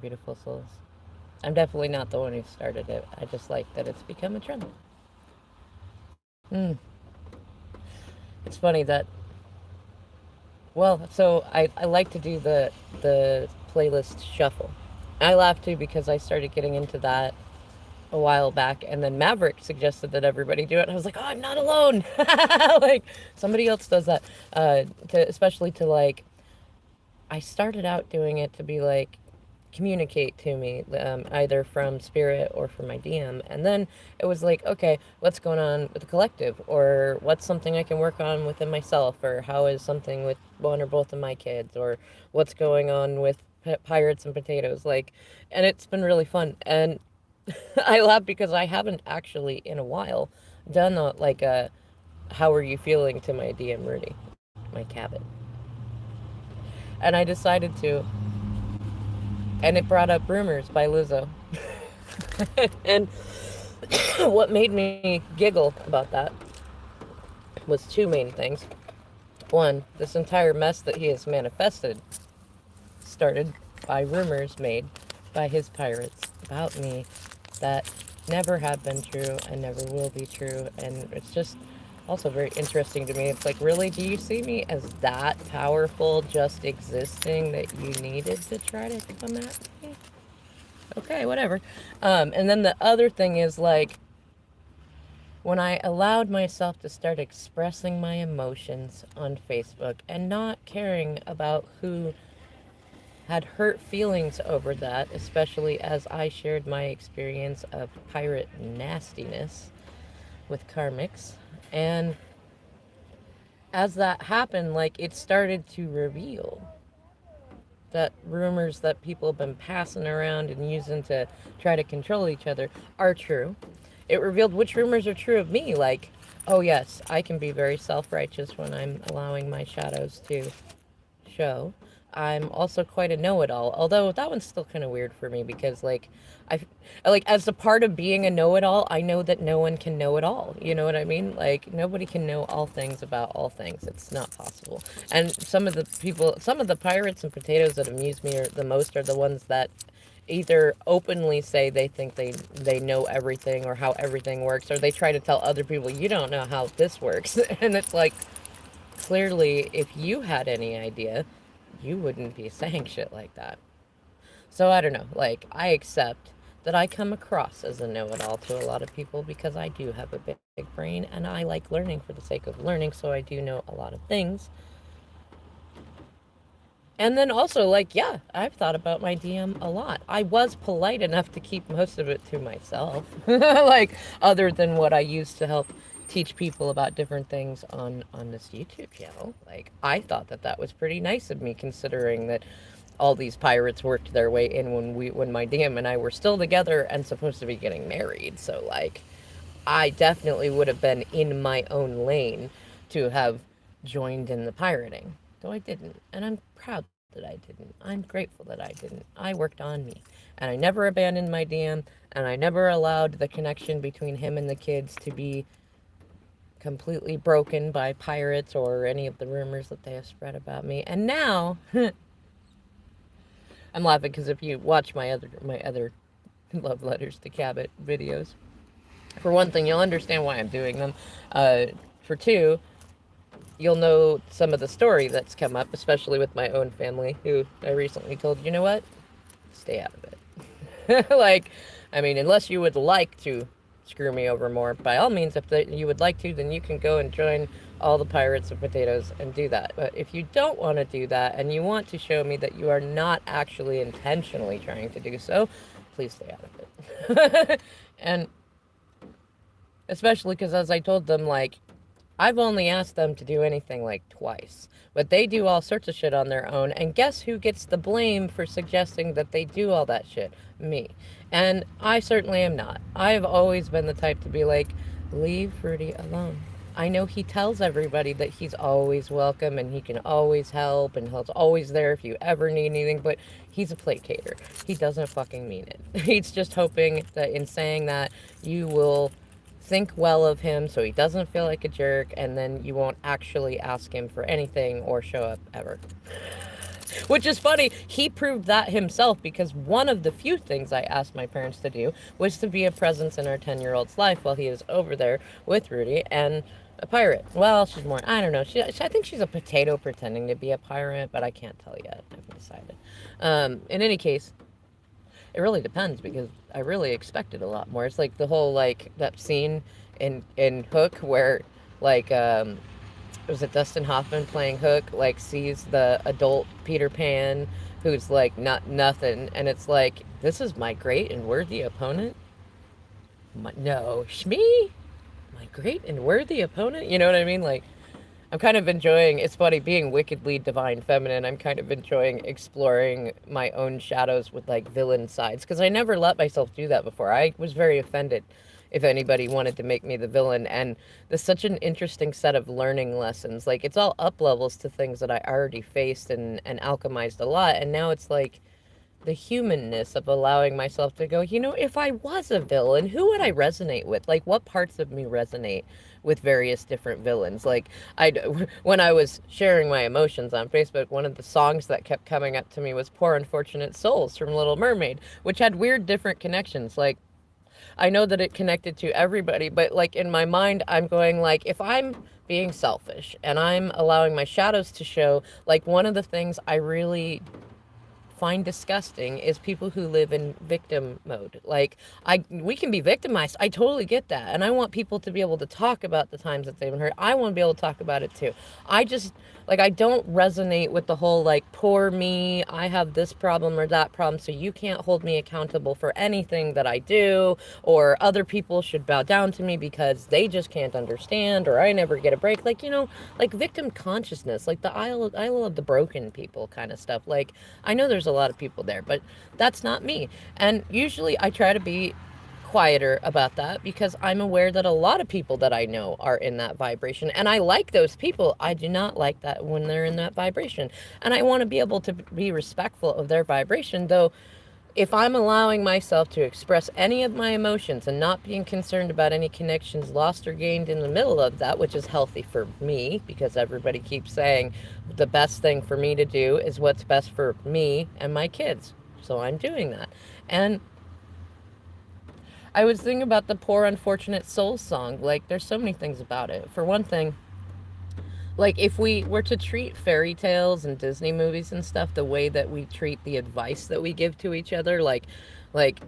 beautiful souls. I'm definitely not the one who started it. I just like that it's become a trend. Mm. It's funny that, well, so I like to do the playlist shuffle. I laugh too because I started getting into that a while back, and then Maverick suggested that everybody do it. And I was like, oh, I'm not alone. Like somebody else does that, especially to like. I started out doing it to be like communicate to me, either from spirit or from my DM. And then it was like, okay, what's going on with the collective? Or what's something I can work on within myself? Or how is something with one or both of my kids? Or what's going on with pirates and potatoes? Like, and it's been really fun. And I laugh because I haven't actually in a while done like a how are you feeling to my DM Rudy, my Cabbit. And I decided to, and it brought up Rumors by Lizzo. And what made me giggle about that was two main things. One, this entire mess that he has manifested started by rumors made by his pirates about me that never have been true and never will be true. And it's just also very interesting to me. It's like, really, do you see me as that powerful just existing that you needed to try to come at me? Okay, whatever. And then the other thing is like, when I allowed myself to start expressing my emotions on Facebook and not caring about who had hurt feelings over that, especially as I shared my experience of pirate nastiness with karmics. And as that happened, like it started to reveal that rumors that people have been passing around and using to try to control each other are true. It revealed which rumors are true of me. Like, oh, yes, I can be very self righteous when I'm allowing my shadows to show. I'm also quite a know-it-all, although that one's still kind of weird for me because, I, like, as a part of being a know-it-all, I know that no one can know it all. You know what I mean? Like, nobody can know all things about all things. It's not possible. And some of the pirates and potatoes that amuse me the most are the ones that either openly say they think they know everything or how everything works, or they try to tell other people you don't know how this works. And it's like, clearly, if you had any idea, you wouldn't be saying shit like that. So I don't know. Like, I accept that I come across as a know it all to a lot of people because I do have a big brain and I like learning for the sake of learning, so I do know a lot of things. And then also, like, yeah, I've thought about my DM a lot. I was polite enough to keep most of it to myself, like, other than what I used to help teach people about different things on this YouTube channel. Like, I thought that that was pretty nice of me, considering that all these pirates worked their way in when my DM and I were still together and supposed to be getting married. So, like, I definitely would have been in my own lane to have joined in the pirating, though I didn't. And I'm proud that I didn't. I'm grateful that I didn't. I worked on me. And I never abandoned my DM, and I never allowed the connection between him and the kids to be completely broken by pirates or any of the rumors that they have spread about me. And now, I'm laughing because if you watch my other love letters to Cabbit videos, for one thing, you'll understand why I'm doing them. For two, you'll know some of the story that's come up, especially with my own family, who I recently told, you know what? Stay out of it. Like, I mean, unless you would like to screw me over more, by all means, if you would like to, then you can go and join all the Pirates of Potatoes and do that. But if you don't want to do that and you want to show me that you are not actually intentionally trying to do so, please stay out of it. And especially because, as I told them, like, I've only asked them to do anything like twice, but they do all sorts of shit on their own. And guess who gets the blame for suggesting that they do all that shit? Me. And I certainly am not. I've always been the type to be like, leave Rudy alone. I know he tells everybody that he's always welcome and he can always help and he's always there if you ever need anything, but he's a placater. He doesn't fucking mean it. He's just hoping that in saying that you will think well of him so he doesn't feel like a jerk, and then you won't actually ask him for anything or show up ever. Which is funny. He proved that himself because one of the few things I asked my parents to do was to be a presence in our 10-year-old's life while he is over there with Rudy and a pirate. Well, she's more, I don't know. I think she's a potato pretending to be a pirate, but I can't tell yet. I haven't decided. In any case, it really depends because I really expected a lot more. It's like the whole, like, that scene in Hook where, like, was it Dustin Hoffman playing Hook, like, sees the adult Peter Pan who's like not nothing, and it's like, this is my great and worthy opponent. No, Shmi, my great and worthy opponent. You know what I mean? Like, I'm kind of enjoying. It's funny being wickedly divine feminine. I'm kind of enjoying exploring my own shadows with like villain sides because I never let myself do that before. I was very offended if anybody wanted to make me the villain, and there's such an interesting set of learning lessons. Like, it's all up levels to things that I already faced and alchemized a lot, and now it's like the humanness of allowing myself to go, if I was a villain, who would I resonate with? Like, what parts of me resonate with various different villains? Like, when I was sharing my emotions on Facebook, one of the songs that kept coming up to me was Poor Unfortunate Souls from Little Mermaid, which had weird different connections. Like, I know that it connected to everybody, but like in my mind, I'm going like, if I'm being selfish and I'm allowing my shadows to show, like one of the things I really find disgusting is people who live in victim mode. Like, we can be victimized. I totally get that. And I want people to be able to talk about the times that they've been hurt. I want to be able to talk about it too. I just, like, I don't resonate with the whole, like, poor me, I have this problem or that problem, so you can't hold me accountable for anything that I do, or other people should bow down to me because they just can't understand, or I never get a break. Like, like victim consciousness, like the Isle of the Broken People kind of stuff. Like, I know there's a lot of people there, but that's not me. And usually I try to be quieter about that because I'm aware that a lot of people that I know are in that vibration, and I like those people. I do not like that when they're in that vibration, and I want to be able to be respectful of their vibration. Though, if I'm allowing myself to express any of my emotions and not being concerned about any connections lost or gained in the middle of that, which is healthy for me, because everybody keeps saying the best thing for me to do is what's best for me and my kids. So I'm doing that. And I was thinking about the Poor Unfortunate Souls song. Like, there's so many things about it. For one thing, like, if we were to treat fairy tales and Disney movies and stuff the way that we treat the advice that we give to each other, like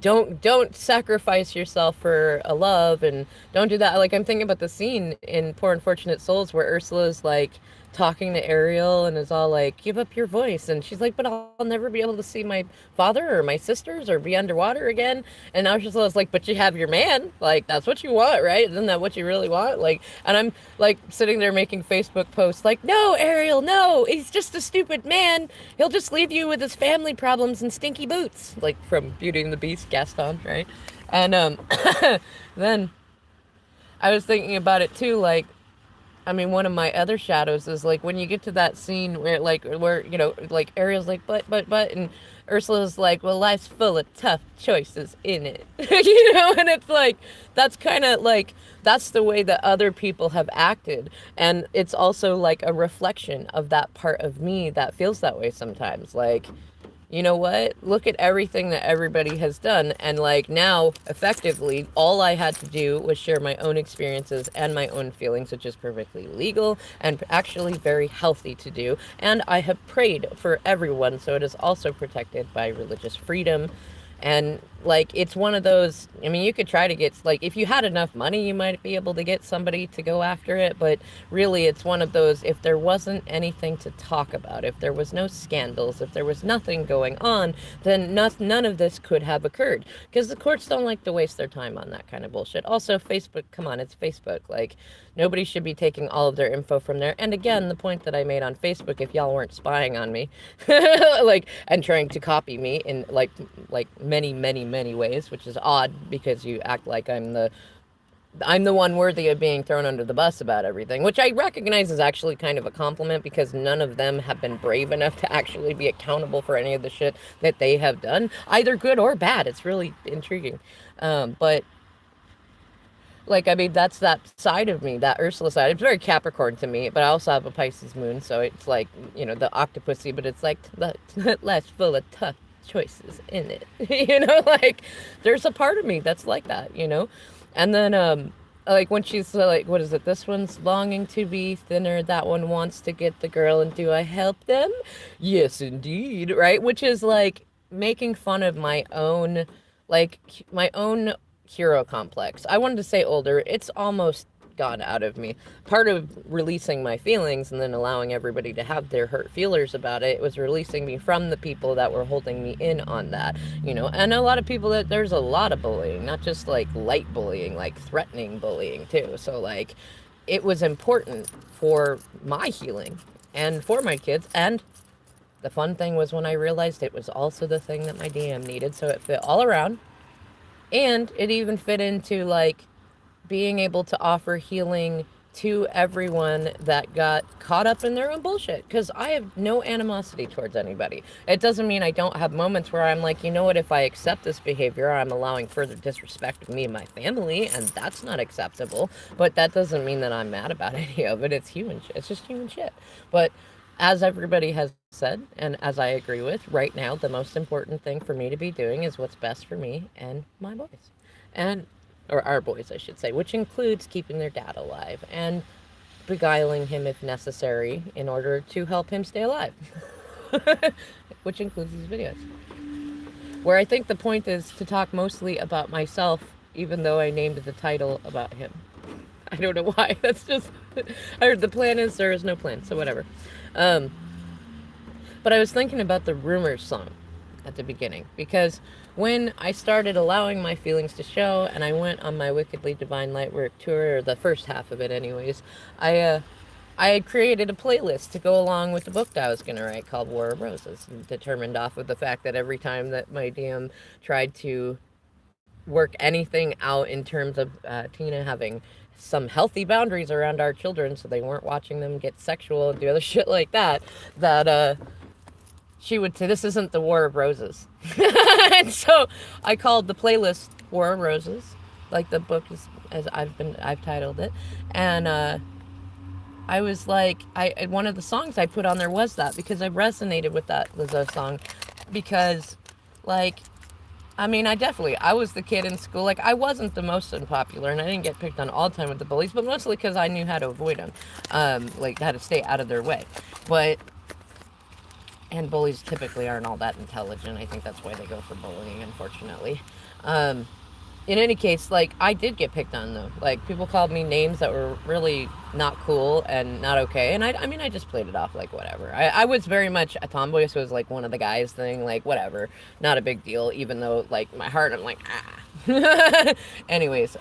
don't sacrifice yourself for a love, and don't do that. Like, I'm thinking about the scene in Poor Unfortunate Souls where Ursula's like talking to Ariel and is all like, give up your voice, and she's like, but I'll never be able to see my father or my sisters or be underwater again. And now Ursula's like, but you have your man, like, that's what you want, right? Isn't that what you really want? Like, and I'm like sitting there making Facebook posts like, no, Ariel, no, he's just a stupid man, he'll just leave you with his family problems and stinky boots, like from Beauty and the Beast, Gaston, right? And then I was thinking about it too, like, I mean, one of my other shadows is like when you get to that scene where, like, like Ariel's like, but, and Ursula's like, well, life's full of tough choices in it, and it's like, that's kind of like, that's the way that other people have acted. And it's also like a reflection of that part of me that feels that way sometimes. Like, you know what? Look at everything that everybody has done. And like now, effectively, all I had to do was share my own experiences and my own feelings, which is perfectly legal and actually very healthy to do. And I have prayed for everyone, so it is also protected by religious freedom. And like, it's one of those, I mean, you could try to get, like, if you had enough money, you might be able to get somebody to go after it. But really, it's one of those, if there wasn't anything to talk about, if there was no scandals, if there was nothing going on, then none of this could have occurred. Because the courts don't like to waste their time on that kind of bullshit. Also, Facebook, come on, it's Facebook. Like, nobody should be taking all of their info from there. And again, the point that I made on Facebook, if y'all weren't spying on me, like, and trying to copy me in like many ways, which is odd because you act like I'm the one worthy of being thrown under the bus about everything, which I recognize is actually kind of a compliment because none of them have been brave enough to actually be accountable for any of the shit that they have done, either good or bad. It's really intriguing. But Like, I mean, that's that side of me, that Ursula side. It's very Capricorn to me, but I also have a Pisces moon, so it's like, the octopusy, but it's like less full of tough choices in it. Like, there's a part of me that's like that. And then, like, when she's like, what is it? This one's longing to be thinner. That one wants to get the girl, and do I help them? Yes, indeed. Right? Which is like making fun of like, my own hero complex. I wanted to say older. It's almost gone out of me. Part of releasing my feelings and then allowing everybody to have their hurt feelers about it was releasing me from the people that were holding me in on that. And a lot of people that there's a lot of bullying, not just like light bullying, like threatening bullying too. So like it was important for my healing and for my kids. And the fun thing was when I realized it was also the thing that my DM needed, so it fit all around. And it even fit into like being able to offer healing to everyone that got caught up in their own bullshit. Because I have no animosity towards anybody. It doesn't mean I don't have moments where I'm like, you know what, if I accept this behavior, I'm allowing further disrespect of me and my family, and that's not acceptable. But that doesn't mean that I'm mad about any of it. It's human shit. It's just human shit. But as everybody has said, and as I agree with, right now, the most important thing for me to be doing is what's best for me and my boys. And, or our boys, I should say, which includes keeping their dad alive and beguiling him if necessary in order to help him stay alive, which includes these videos. Where I think the point is to talk mostly about myself, even though I named the title about him. I don't know why. That's just, I heard the plan is there is no plan, so whatever. Um, but I was thinking about the Rumors song at the beginning because when I started allowing my feelings to show and I went on my Wickedly Divine Lightwork tour, or the first half of it anyways, I had created a playlist to go along with the book that I was going to write called War of Roses, determined off of the fact that every time that my DM tried to work anything out in terms of Tina having some healthy boundaries around our children so they weren't watching them get sexual and do other shit like that she would say, this isn't the War of Roses. And so I called the playlist War of Roses, like the book is, as I've titled it. And I was like, one of the songs I put on there was that because I resonated with that Lizzo song because, like, I mean, I was the kid in school. Like, I wasn't the most unpopular, and I didn't get picked on all the time with the bullies, but mostly because I knew how to avoid them, like, how to stay out of their way. But, and bullies typically aren't all that intelligent. I think that's why they go for bullying, unfortunately. In any case, like, I did get picked on, though. Like, people called me names that were really not cool and not okay. And I mean, I just played it off like, whatever. I was very much a tomboy, so it was like one of the guys thing, like, whatever. Not a big deal, even though, like, my heart, I'm like, ah. Anyways,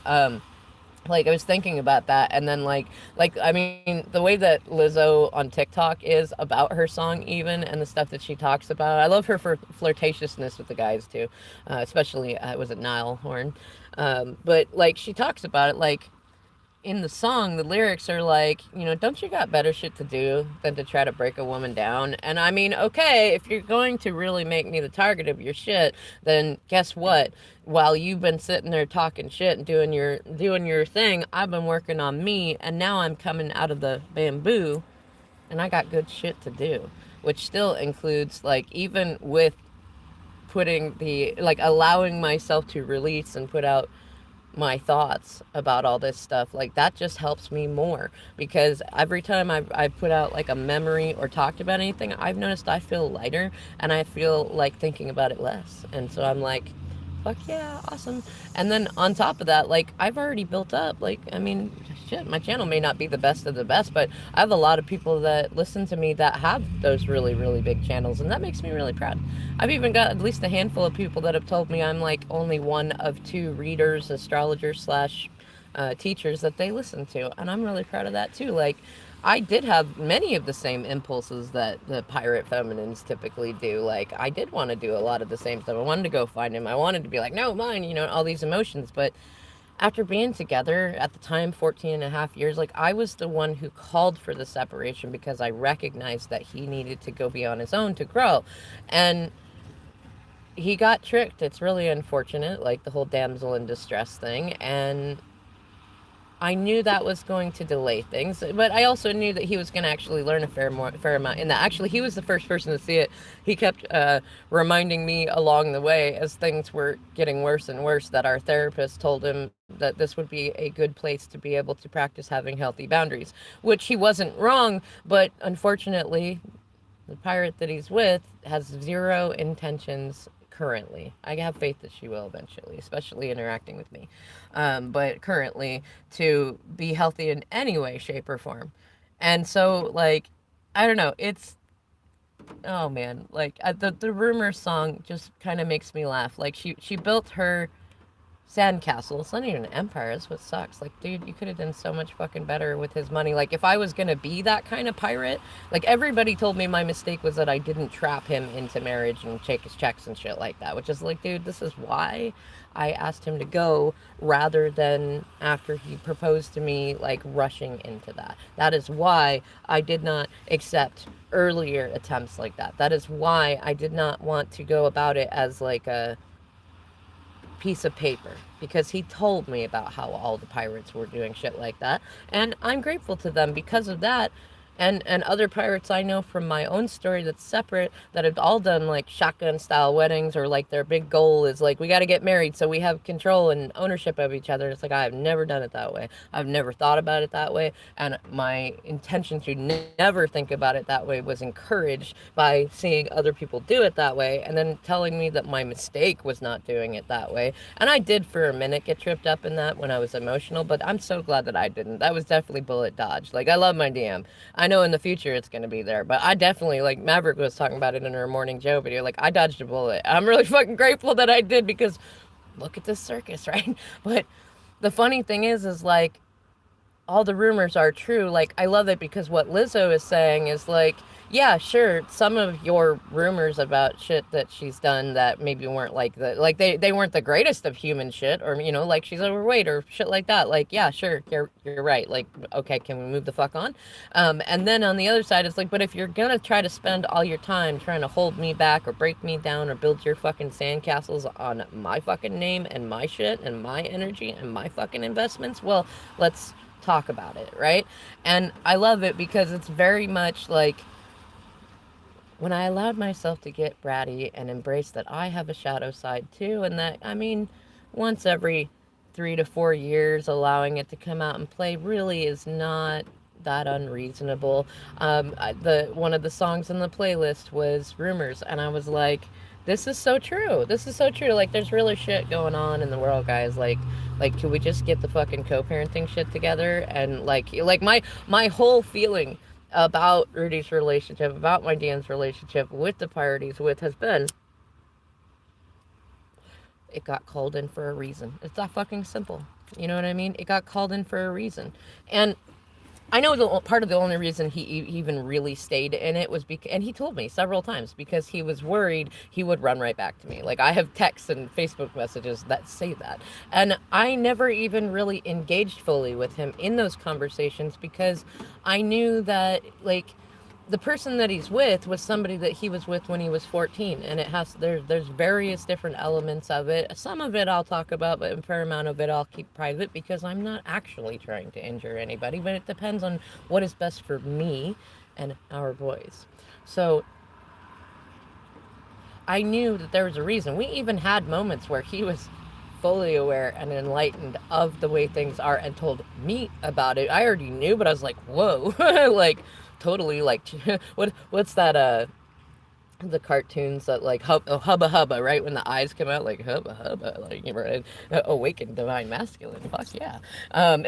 like I was thinking about that, and then like I mean the way that Lizzo on TikTok is about her song even, and the stuff that she talks about, I love her for flirtatiousness with the guys too, especially was it Niall Horn, but like she talks about it like in the song, the lyrics are like, don't you got better shit to do than to try to break a woman down? And I mean, okay, if you're going to really make me the target of your shit, then guess what? While you've been sitting there talking shit and doing your thing, I've been working on me, and now I'm coming out of the bamboo, and I got good shit to do, which still includes like even with putting the like allowing myself to release and put out my thoughts about all this stuff, like that just helps me more because every time I've put out like a memory or talked about anything, I've noticed I feel lighter and I feel like thinking about it less, and so I'm like, fuck yeah, awesome. And then on top of that, like I've already built up, like, I mean, shit, my channel may not be the best of the best, but I have a lot of people that listen to me that have those really, really big channels, and that makes me really proud. I've even got at least a handful of people that have told me I'm like only one of two readers, astrologers slash teachers that they listen to, and I'm really proud of that too. Like, I did have many of the same impulses that the pirate feminines typically do. Like, I did want to do a lot of the same stuff. I wanted to go find him. I wanted to be like, no, mine, all these emotions. But after being together at the time, 14 and a half years, like, I was the one who called for the separation because I recognized that he needed to go be on his own to grow. And he got tricked. It's really unfortunate, like the whole damsel in distress thing. And I knew that was going to delay things, but I also knew that he was going to actually learn a fair amount. And that actually he was the first person to see it. He kept reminding me along the way as things were getting worse and worse that our therapist told him that this would be a good place to be able to practice having healthy boundaries, which he wasn't wrong. But unfortunately, the pirate that he's with has zero intentions currently. I have faith that she will eventually, especially interacting with me. But currently, to be healthy in any way, shape, or form. And so, like, I don't know. It's, oh man, like the rumor song just kind of makes me laugh. Like she built her sandcastle. It's not even an empire. That's what sucks. Like, dude, you could have done so much fucking better with his money. Like, if I was gonna be that kind of pirate, like everybody told me my mistake was that I didn't trap him into marriage and take his checks and shit like that. Which is like, dude, this is why I asked him to go rather than after he proposed to me, like rushing into that. That is why I did not accept earlier attempts like that. That is why I did not want to go about it as like a piece of paper, because he told me about how all the pirates were doing shit like that, and I'm grateful to them because of that. And other pirates I know from my own story that's separate, that have all done like shotgun style weddings, or like their big goal is like, we got to get married so we have control and ownership of each other. It's like, I've never done it that way. I've never thought about it that way, and my intention to never think about it that way was encouraged by seeing other people do it that way, and then telling me that my mistake was not doing it that way. And I did for a minute get tripped up in that when I was emotional, but I'm so glad that I didn't. That was definitely bullet dodge. Like, I love my DM. I know in the future it's going to be there, but I definitely, like Maverick was talking about it in her Morning Joe video, like, I dodged a bullet. I'm really fucking grateful that I did, because look at this circus, right? But the funny thing is like, all the rumors are true. Like, I love it because what Lizzo is saying is like, yeah, sure, some of your rumors about shit that she's done that maybe weren't like like they weren't the greatest of human shit, or like she's overweight or shit like that. Like, yeah, sure, you're right. Like, okay, can we move the fuck on? And then on the other side, it's like, but if you're gonna try to spend all your time trying to hold me back or break me down or build your fucking sandcastles on my fucking name and my shit and my energy and my fucking investments, well, let's talk about it, right? And I love it because it's very much like, when I allowed myself to get bratty and embrace that I have a shadow side too, and that, I mean, once every 3 to 4 years, allowing it to come out and play really is not that unreasonable. The one of the songs in the playlist was Rumors, and I was like, this is so true. This is so true. Like, there's really shit going on in the world, guys. Like, can we just get the fucking co-parenting shit together? And like my whole feeling about Rudy's relationship, about my Dan's relationship with the parties with has been, it got called in for a reason. It's that fucking simple. You know what I mean? It got called in for a reason. And I know part of the only reason he even really stayed in it was because, and he told me several times, because he was worried he would run right back to me. Like, I have texts and Facebook messages that say that. And I never even really engaged fully with him in those conversations, because I knew that, like, the person that he's with was somebody that he was with when he was 14, and there's various different elements of it. Some of it I'll talk about, but a fair amount of it I'll keep private, because I'm not actually trying to injure anybody, but it depends on what is best for me and our boys. So I knew that there was a reason. We even had moments where he was fully aware and enlightened of the way things are and told me about it. I already knew, but I was like, whoa, like, totally, like, what's that, the cartoons that, like, hubba hubba, right, when the eyes come out, like, hubba hubba, like, you know, awakened divine masculine, fuck yeah. And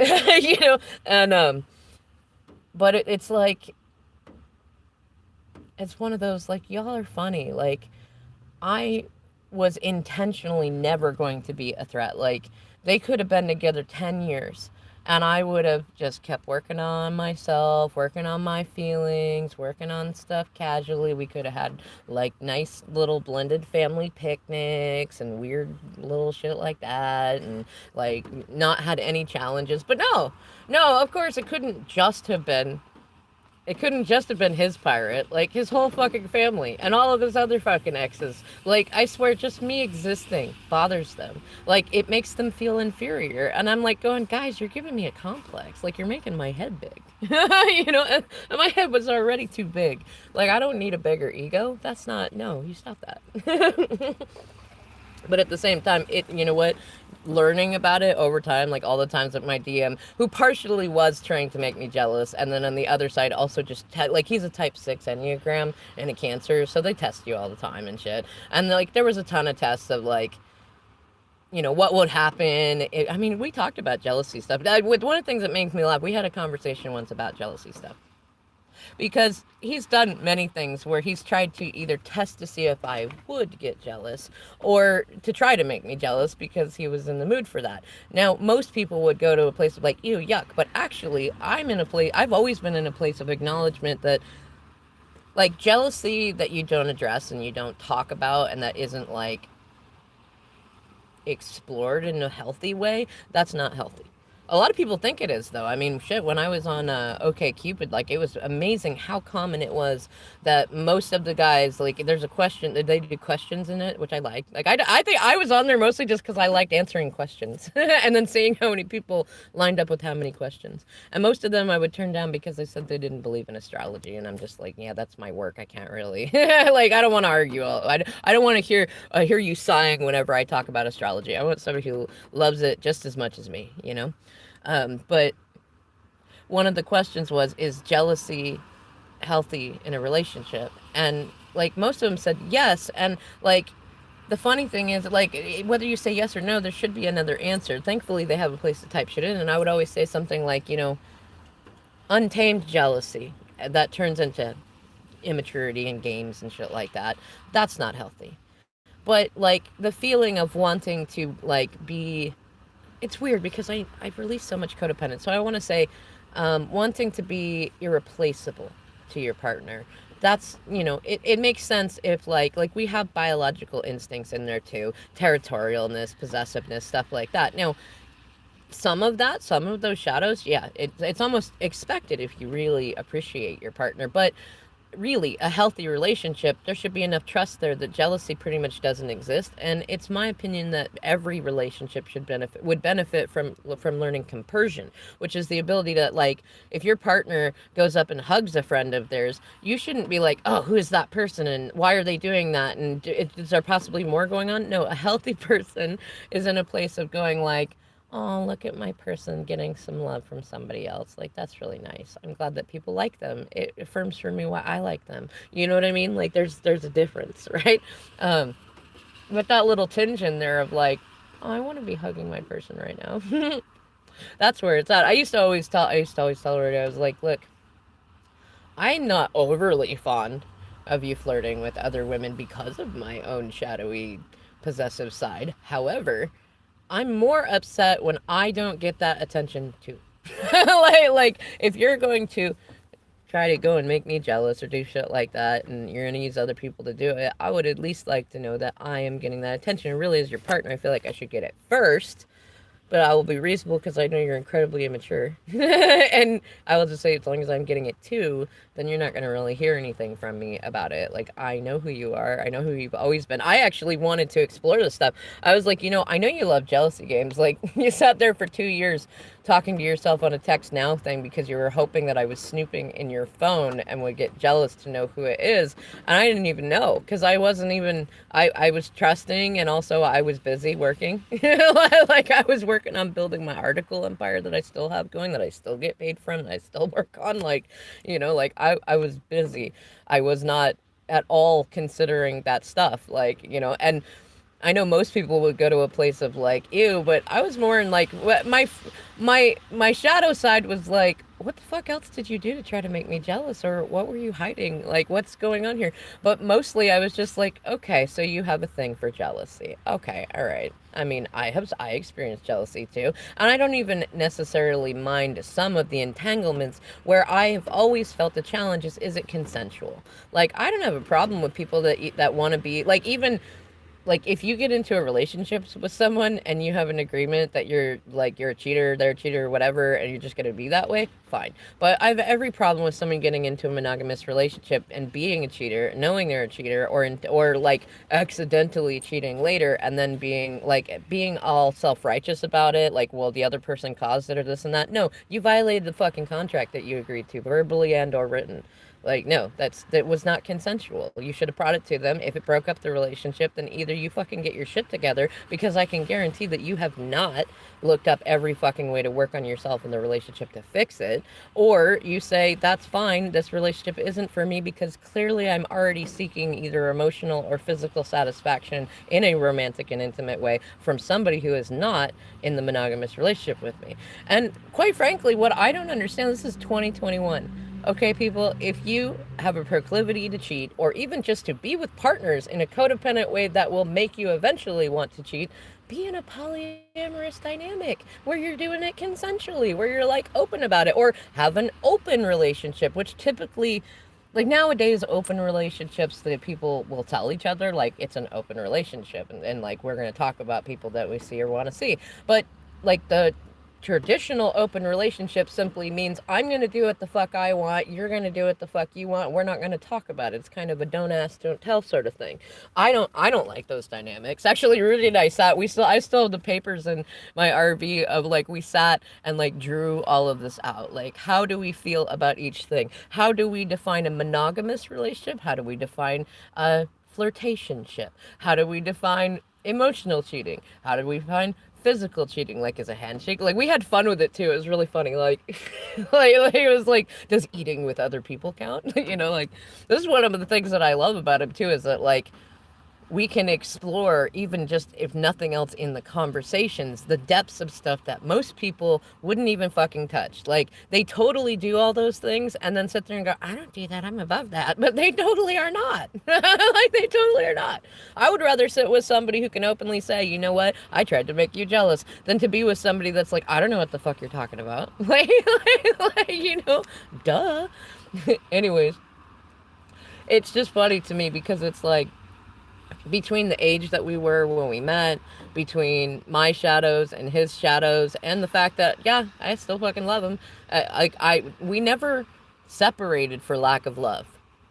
but it's like, it's one of those, like, y'all are funny. Like, I was intentionally never going to be a threat. Like, they could have been together 10 years, and I would have just kept working on myself, working on my feelings, working on stuff casually. We could have had, like, nice little blended family picnics and weird little shit like that, and, like, not had any challenges. But no, of course, it couldn't just have been It couldn't just have been his pirate. Like, his whole fucking family and all of his other fucking exes. Like, I swear, just me existing bothers them. Like, it makes them feel inferior. And I'm like, going, guys, you're giving me a complex. Like, you're making my head big. You know, and my head was already too big. Like, I don't need a bigger ego. That's not, no, you stop that. But at the same time, it, you know what, learning about it over time, like all the times that my DM, who partially was trying to make me jealous, and then on the other side also just like, he's a type 6 enneagram and a Cancer, so they test you all the time and shit. And like there was a ton of tests of like, you know, what would happen. I mean, we talked about jealousy stuff. With one of the things that makes me laugh, we had a conversation once about jealousy stuff, because he's done many things where he's tried to either test to see if I would get jealous or to try to make me jealous because he was in the mood for that. Now, most people would go to a place of like, ew, yuck, but actually, I'm in a place, I've always been in a place of acknowledgement that, like, jealousy that you don't address and you don't talk about and that isn't like explored in a healthy way, that's not healthy. A lot of people think it is, though. I mean, shit, when I was on OK Cupid, like, it was amazing how common it was that most of the guys, like, there's a question, they do questions in it, which I like. Like, I think I was on there mostly just because I liked answering questions and then seeing how many people lined up with how many questions. And most of them I would turn down because they said they didn't believe in astrology. And I'm just like, yeah, that's my work. I can't really. Like, I don't want to argue. I don't want to hear you sighing whenever I talk about astrology. I want somebody who loves it just as much as me, you know? But one of the questions was, is jealousy healthy in a relationship? And like most of them said yes. And like the funny thing is, like, whether you say yes or no, there should be another answer. Thankfully, they have a place to type shit in. And I would always say something like, you know, untamed jealousy that turns into immaturity and games and shit like that. That's not healthy. But like the feeling of wanting to like be, it's weird because I've released so much codependence. So I want to say, wanting to be irreplaceable to your partner. That's, you know, it makes sense if like we have biological instincts in there too, territorialness, possessiveness, stuff like that. Now, some of those shadows, yeah, it's almost expected if you really appreciate your partner. But really, a healthy relationship, there should be enough trust there that jealousy pretty much doesn't exist. And it's my opinion that every relationship would benefit from learning compersion, which is the ability to, like, if your partner goes up and hugs a friend of theirs, you shouldn't be like, oh, who is that person and why are they doing that, and is there possibly more going on? No, a healthy person is in a place of going like, oh, look at my person getting some love from somebody else. Like, that's really nice. I'm glad that people like them. It affirms for me why I like them. You know what I mean? Like, there's a difference, right? Um, with that little tinge in there of like, oh, I want to be hugging my person right now. That's where it's at. I used to always tell her, I was like, look, I'm not overly fond of you flirting with other women because of my own shadowy, possessive side. However, I'm more upset when I don't get that attention too. Like if you're going to try to go and make me jealous or do shit like that and you're going to use other people to do it, I would at least like to know that I am getting that attention. And really, as your partner, I feel like I should get it first, but I will be reasonable because I know you're incredibly immature. And I will just say, as long as I'm getting it too, then you're not going to really hear anything from me about it. Like, I know who you are. I know who you've always been. I actually wanted to explore this stuff. I was like, you know, I know you love jealousy games. Like, you sat there for 2 years talking to yourself on a text now thing because you were hoping that I was snooping in your phone and would get jealous to know who it is. And I didn't even know because I wasn't even, I was trusting, and also I was busy working. Like, I was working on building my article empire that I still have going, that I still get paid from, that I still work on. Like, you know, like I was busy. I was not at all considering that stuff. Like, you know, and I know most people would go to a place of like, ew, but I was more in like, what my shadow side was like, what the fuck else did you do to try to make me jealous, or what were you hiding? Like, what's going on here? But mostly I was just like, okay, so you have a thing for jealousy. Okay, all right. I mean, I experienced jealousy too, and I don't even necessarily mind some of the entanglements where I have always felt the challenge is it consensual? Like, I don't have a problem with people that want to be like, even like if you get into a relationship with someone and you have an agreement that you're a cheater, they're a cheater, whatever, and you're just gonna be that way, fine. But I have every problem with someone getting into a monogamous relationship and being a cheater, knowing they're a cheater, or like accidentally cheating later, and then being all self righteous about it, like, well, the other person caused it or this and that. No, you violated the fucking contract that you agreed to, verbally and or written. Like, no, that was not consensual. You should have brought it to them. If it broke up the relationship, then either you fucking get your shit together, because I can guarantee that you have not looked up every fucking way to work on yourself in the relationship to fix it, or you say, that's fine, this relationship isn't for me because clearly I'm already seeking either emotional or physical satisfaction in a romantic and intimate way from somebody who is not in the monogamous relationship with me. And quite frankly, what I don't understand, this is 2021. Okay, people, if you have a proclivity to cheat, or even just to be with partners in a codependent way that will make you eventually want to cheat, be in a polyamorous dynamic where you're doing it consensually, where you're like open about it, or have an open relationship, which typically, like nowadays, open relationships that people will tell each other, like it's an open relationship, and like we're going to talk about people that we see or want to see. But like the traditional open relationship simply means I'm going to do what the fuck I want, you're going to do what the fuck you want, we're not going to talk about it. It's kind of a don't ask, don't tell sort of thing. I don't like those dynamics. Actually, Rudy and I sat, I still have the papers in my RV of like we sat and like drew all of this out. Like, how do we feel about each thing? How do we define a monogamous relationship? How do we define a flirtationship? How do we define emotional cheating? How do we define physical cheating? Like, as a handshake? Like, we had fun with it too. It was really funny. Like, like it was like, does eating with other people count? Like, this is one of the things that I love about him too, is that like we can explore, even just if nothing else in the conversations, the depths of stuff that most people wouldn't even fucking touch. Like, they totally do all those things and then sit there and go, I don't do that, I'm above that. But they totally are not. Like, they totally are not. I would rather sit with somebody who can openly say, you know what, I tried to make you jealous, than to be with somebody that's like, I don't know what the fuck you're talking about. Like, duh. Anyways, it's just funny to me because it's like, between the age that we were when we met, between my shadows and his shadows, and the fact that, yeah, I still fucking love him. We never separated for lack of love.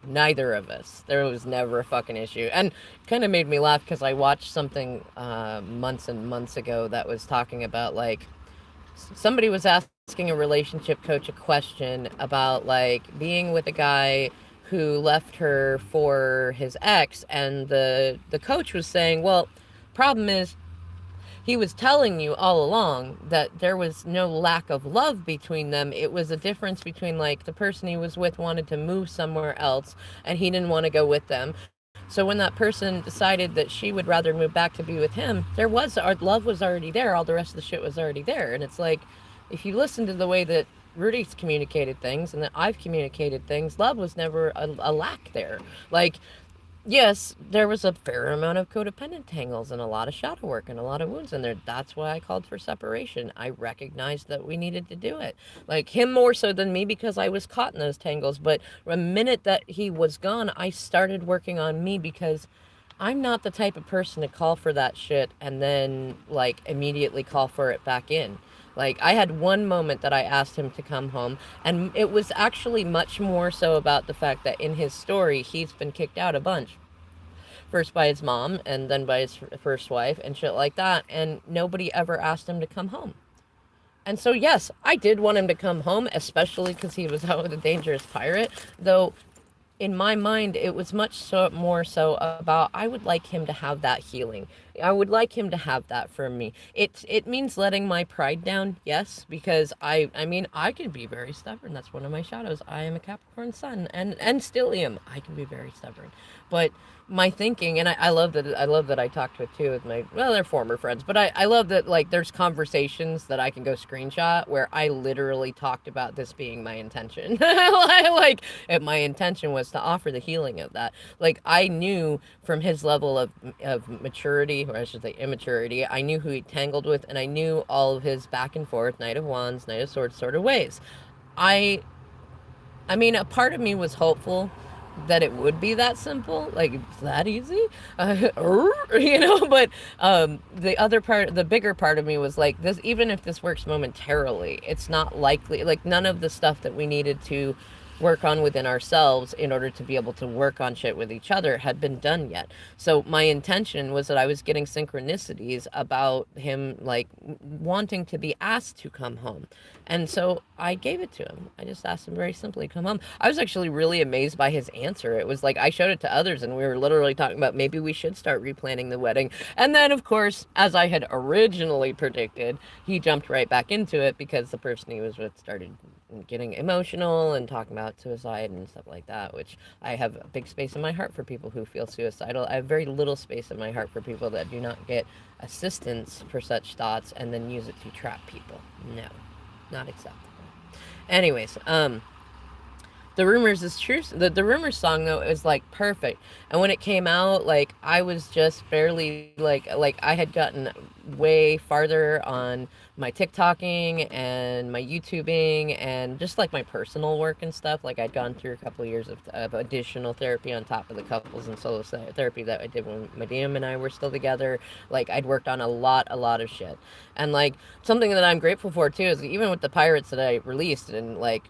Neither of us. There was never a fucking issue. And kind of made me laugh because I watched something months and months ago that was talking about, like, somebody was asking a relationship coach a question about, like, being with a guy who left her for his ex, and the coach was saying, well, problem is, he was telling you all along that there was no lack of love between them. It was a difference between, like, the person he was with wanted to move somewhere else and he didn't want to go with them. So when that person decided that she would rather move back to be with him, our love was already there. All the rest of the shit was already there. And it's like, if you listen to the way that Rudy's communicated things and that I've communicated things, love was never a lack there. Like, yes, there was a fair amount of codependent tangles and a lot of shadow work and a lot of wounds in there. That's why I called for separation. I recognized that we needed to do it. Like, him more so than me because I was caught in those tangles. But the minute that he was gone, I started working on me, because I'm not the type of person to call for that shit and then, like, immediately call for it back in. Like, I had one moment that I asked him to come home, and it was actually much more so about the fact that in his story, he's been kicked out a bunch. First by his mom, and then by his first wife, and shit like that, and nobody ever asked him to come home. And so, yes, I did want him to come home, especially because he was out with a dangerous pirate, though in my mind, it was much more so about, I would like him to have that healing. I would like him to have that from me. It means letting my pride down, yes, because I mean, I can be very stubborn. That's one of my shadows. I am a Capricorn sun, and still am. I can be very stubborn. But my thinking, and I love that I talked with too with my, well, they're former friends, but I love that, like, there's conversations that I can go screenshot where I literally talked about this being my intention. Like, if my intention was to offer the healing of that. Like, I knew from his level of maturity, or I should say immaturity, I knew who he tangled with, and I knew all of his back and forth, Knight of Wands, Knight of Swords sort of ways. I mean, a part of me was hopeful, that it would be that simple, like it's that easy, but the other part, the bigger part of me was like, this, even if this works momentarily, it's not likely, like none of the stuff that we needed to work on within ourselves in order to be able to work on shit with each other had been done yet. So my intention was that I was getting synchronicities about him, like wanting to be asked to come home. And so I gave it to him. I just asked him very simply, come home. I was actually really amazed by his answer. It was like I showed it to others and we were literally talking about maybe we should start replanning the wedding. And then, of course, as I had originally predicted, he jumped right back into it because the person he was with started getting emotional and talking about suicide and stuff like that, which I have a big space in my heart for people who feel suicidal. I have very little space in my heart for people that do not get assistance for such thoughts and then use it to trap people. No, not acceptable. Anyways, the rumors is true. The rumors song though is like perfect, and when it came out, like I was just barely like I had gotten way farther on my TikToking and my YouTubing and just like my personal work and stuff. Like I'd gone through a couple of years of additional therapy on top of the couples and solo therapy that I did when my DM and I were still together. Like I'd worked on a lot of shit, and like something that I'm grateful for too is even with the pirates that I released and like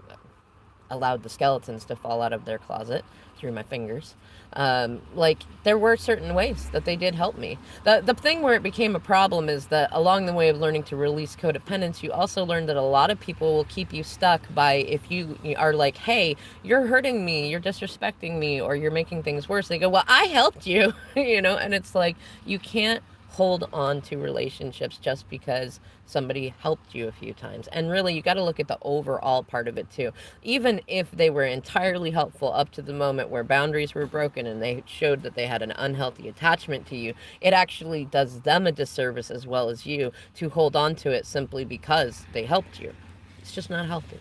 allowed the skeletons to fall out of their closet through my fingers. Like there were certain ways that they did help me. The thing where it became a problem is that along the way of learning to release codependence, you also learn that a lot of people will keep you stuck by if you are like, hey, you're hurting me, you're disrespecting me, or you're making things worse. They go, well, I helped you, and it's like you can't hold on to relationships just because somebody helped you a few times. And really, you got to look at the overall part of it too. Even if they were entirely helpful up to the moment where boundaries were broken and they showed that they had an unhealthy attachment to you, it actually does them a disservice as well as you to hold on to it simply because they helped you. It's just not healthy.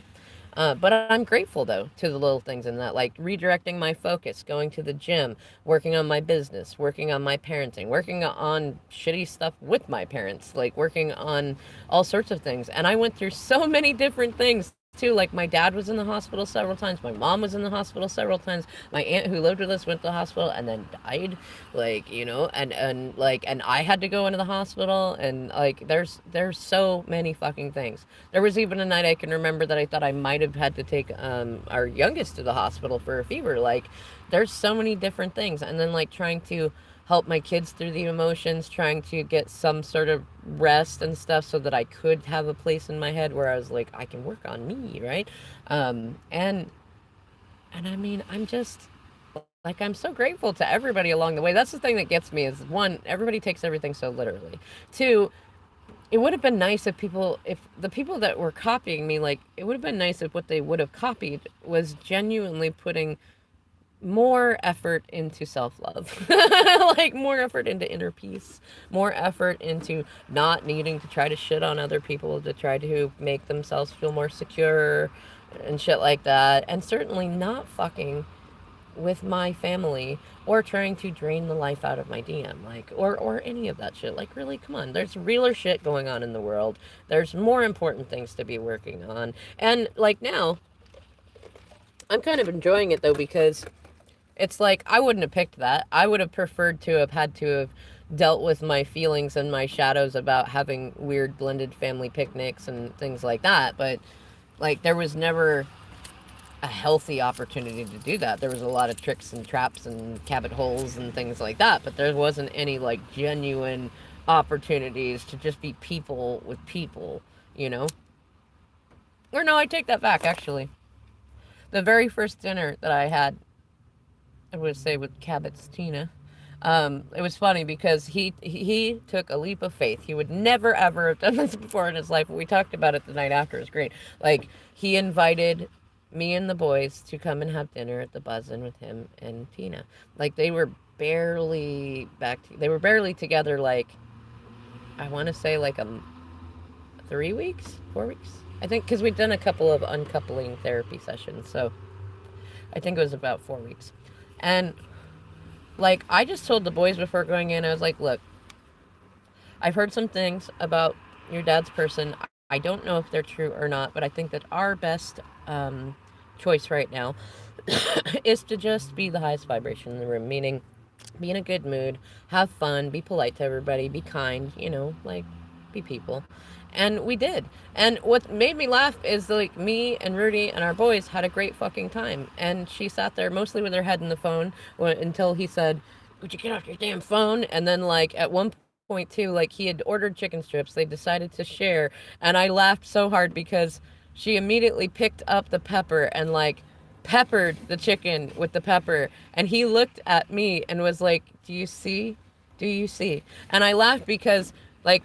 But I'm grateful though to the little things in that, like redirecting my focus, going to the gym, working on my business, working on my parenting, working on shitty stuff with my parents, like working on all sorts of things. And I went through so many different things too. Like my dad was in the hospital several times, my mom was in the hospital several times, my aunt who lived with us went to the hospital and then died, like and I had to go into the hospital, and like there's so many fucking things. There was even a night I can remember that I thought I might have had to take our youngest to the hospital for a fever. Like there's so many different things, and then like trying to help my kids through the emotions, trying to get some sort of rest and stuff so that I could have a place in my head where I was like, I can work on me, right? And I mean, I'm just like, I'm so grateful to everybody along the way. That's the thing that gets me is one, everybody takes everything so literally. Two, it would have been nice if the people that were copying me, like, it would have been nice if what they would have copied was genuinely putting more effort into self-love, like more effort into inner peace, more effort into not needing to try to shit on other people to try to make themselves feel more secure and shit like that, and certainly not fucking with my family or trying to drain the life out of my DM, like, or any of that shit. Like, really, come on, there's realer shit going on in the world, there's more important things to be working on. And like now I'm kind of enjoying it though, because it's like, I wouldn't have picked that. I would have preferred to have had to have dealt with my feelings and my shadows about having weird blended family picnics and things like that. But, like, there was never a healthy opportunity to do that. There was a lot of tricks and traps and Cabbit holes and things like that. But there wasn't any, like, genuine opportunities to just be people with people, you know? Or no, I take that back, actually. The very first dinner that I had, I would say with Cabbit's Tina, it was funny because he took a leap of faith. He would never ever have done this before in his life. But we talked about it the night after. It was great. Like, he invited me and the boys to come and have dinner at the Buzzin' with him and Tina. Like, they were barely they were barely together. Like, I want to say like 3 weeks, 4 weeks, I think, because we'd done a couple of uncoupling therapy sessions. So I think it was about 4 weeks. And, like, I just told the boys before going in, I was like, look, I've heard some things about your dad's person. I don't know if they're true or not, but I think that our best choice right now is to just be the highest vibration in the room, meaning be in a good mood, have fun, be polite to everybody, be kind, like be people. And we did. And what made me laugh is like me and Rudy and our boys had a great fucking time. And she sat there mostly with her head in the phone until he said, "Would you get off your damn phone?" And then like at one point too, like he had ordered chicken strips, they decided to share, and I laughed so hard because she immediately picked up the pepper and like peppered the chicken with the pepper, and he looked at me and was like, "Do you see? Do you see?" And I laughed because like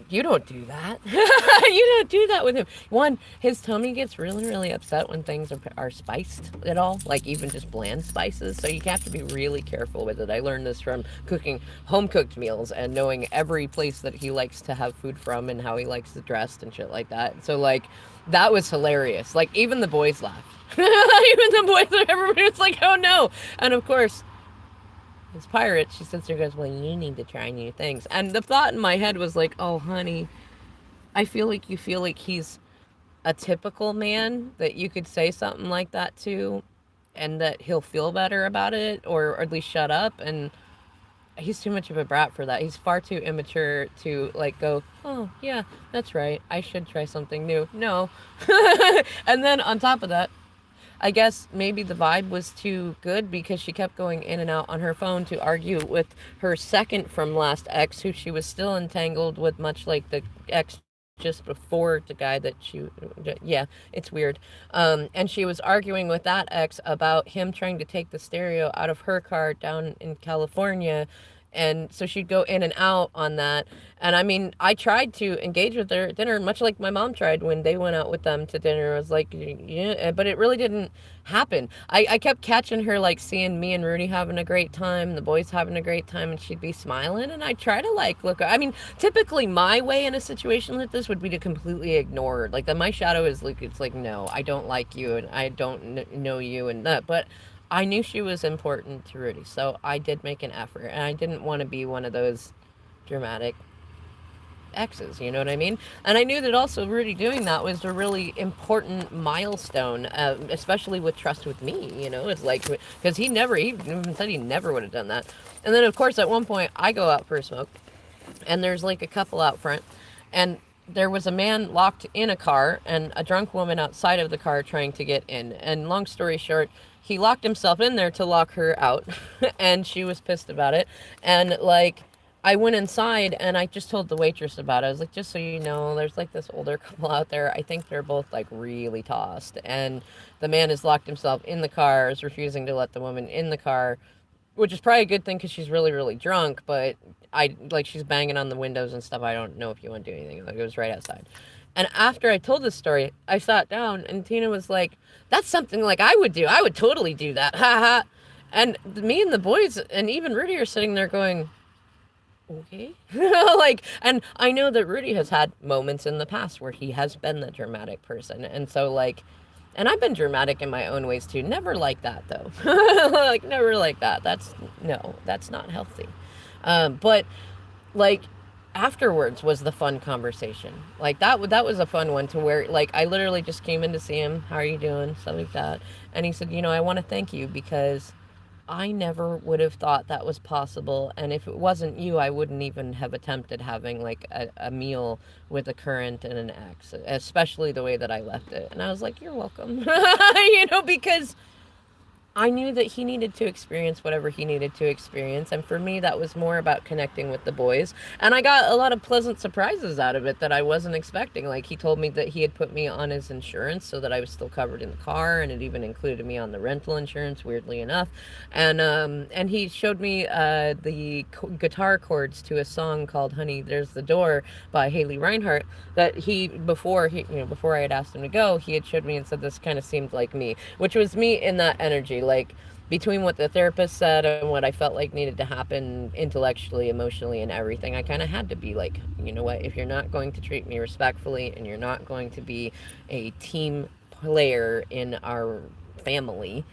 you don't do that. You don't do that with him. One, his tummy gets really, really upset when things are spiced at all, like even just bland spices. So you have to be really careful with it. I learned this from cooking home cooked meals and knowing every place that he likes to have food from and how he likes it dressed and shit like that. So like that was hilarious. Like even the boys laughed. Even the boys, everybody was like, "Oh no!" And of course, as pirate, she sits there and goes, "Well, you need to try new things." And the thought in my head was like, "Oh, honey, I feel like you feel like he's a typical man that you could say something like that to and that he'll feel better about it or at least shut up." And he's too much of a brat for that. He's far too immature to like go, "Oh, yeah, that's right. I should try something new." No. And then on top of that, I guess maybe the vibe was too good because she kept going in and out on her phone to argue with her second from last ex, who she was still entangled with, much like the ex just before the guy that yeah, it's weird. And she was arguing with that ex about him trying to take the stereo out of her car down in California. And so she'd go in and out on that. And I mean, I tried to engage with her at dinner, much like my mom tried when they went out with them to dinner. I was like, yeah, but it really didn't happen. I kept catching her, like, seeing me and Rudy having a great time, the boys having a great time, and she'd be smiling. And I try to, like, look. I mean, typically my way in a situation like this would be to completely ignore her. Like, my shadow is like, it's like, no, I don't like you, and I don't know you, and that. But I knew she was important to Rudy, so I did make an effort, and I didn't want to be one of those dramatic exes, you know what I mean? And I knew that also Rudy doing that was a really important milestone, especially with trust with me, it's like, because he even said he never would have done that. And then, of course, at one point, I go out for a smoke, and there's like a couple out front, and there was a man locked in a car and a drunk woman outside of the car trying to get in. And long story short, he locked himself in there to lock her out, and she was pissed about it. And like, I went inside and I just told the waitress about it. I was like, "Just so you know, there's like this older couple out there. I think they're both like really tossed. And the man has locked himself in the car, is refusing to let the woman in the car, which is probably a good thing because she's really, really drunk. But she's banging on the windows and stuff. I don't know if you want to do anything." Like, it was right outside. And after I told this story, I sat down and Tina was like, "That's something like I would do. I would totally do that." Ha ha. And me and the boys and even Rudy are sitting there going, "Okay." Like, and I know that Rudy has had moments in the past where he has been the dramatic person. And so, like, and I've been dramatic in my own ways too. Never like that, though. Like, never like that. No, that's not healthy. But, like, afterwards was the fun conversation. Like, that was a fun one to where, like, I literally just came in to see him. "How are you doing?" Stuff like that. And he said, "I want to thank you because I never would have thought that was possible. And if it wasn't you, I wouldn't even have attempted having like a meal with a current and an ex, especially the way that I left it." And I was like, "You're welcome." Because I knew that he needed to experience whatever he needed to experience. And for me, that was more about connecting with the boys. And I got a lot of pleasant surprises out of it that I wasn't expecting. Like, he told me that he had put me on his insurance so that I was still covered in the car. And it even included me on the rental insurance, weirdly enough. And he showed me the guitar chords to a song called "Honey, There's the Door" by Haley Reinhart that before I had asked him to go, he had showed me and said, "This kind of seemed like me," which was me in that energy. Like, between what the therapist said and what I felt like needed to happen intellectually, emotionally, and everything, I kind of had to be like, "You know what? If you're not going to treat me respectfully and you're not going to be a team player in our family,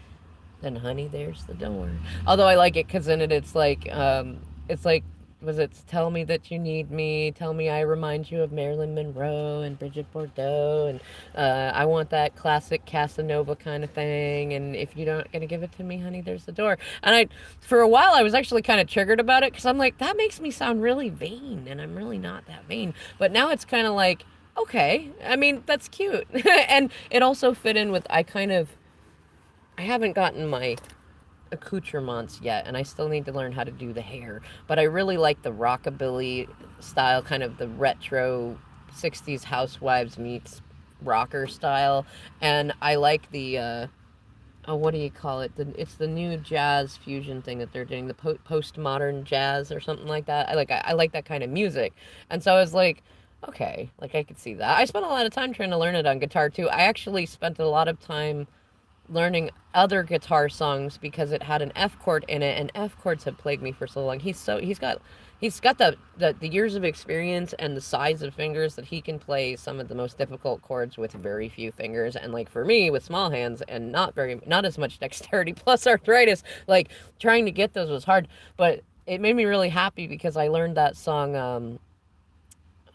then honey, there's the door." Although I like it because in it, it's like was it Tell Me That You Need Me, Tell Me I Remind You of Marilyn Monroe and Bridget Bardot, and I want that classic Casanova kind of thing, and if you don't gonna give it to me, honey, there's the door. And for a while, I was actually kind of triggered about it because I'm like, that makes me sound really vain, and I'm really not that vain. But now it's kind of like, okay, I mean, that's cute. And it also fit in with, I haven't gotten my accoutrements yet, and I still need to learn how to do the hair. But I really like the rockabilly style, kind of the retro 60s housewives meets rocker style. And I like the oh, what do you call it? It's the new jazz fusion thing that they're doing, the postmodern jazz or something like that. I like that kind of music. And so I was like, okay, like I could see that. I spent a lot of time trying to learn it on guitar too. I actually spent a lot of time learning other guitar songs because it had an F chord in it, and F chords have plagued me for so long. He's got the years of experience and the size of fingers that he can play some of the most difficult chords with very few fingers. And like for me with small hands and not as much dexterity plus arthritis, like trying to get those was hard. But it made me really happy because I learned that song.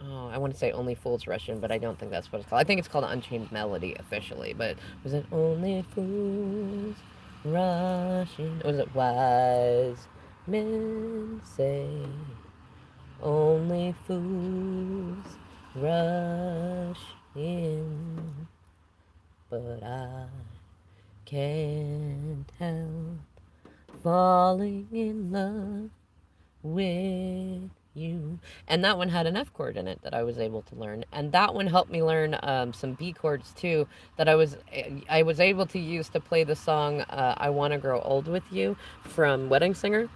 Oh, I want to say Only Fools Rush In, but I don't think that's what it's called. I think it's called Unchained Melody officially, but was it Only Fools Rush In? Or was it Wise Men Say Only Fools Rush In, but I can't help falling in love with you. And that one had an F chord in it that I was able to learn, and that one helped me learn some B chords too that I was able to use to play the song "I Want to Grow Old with You" from Wedding Singer,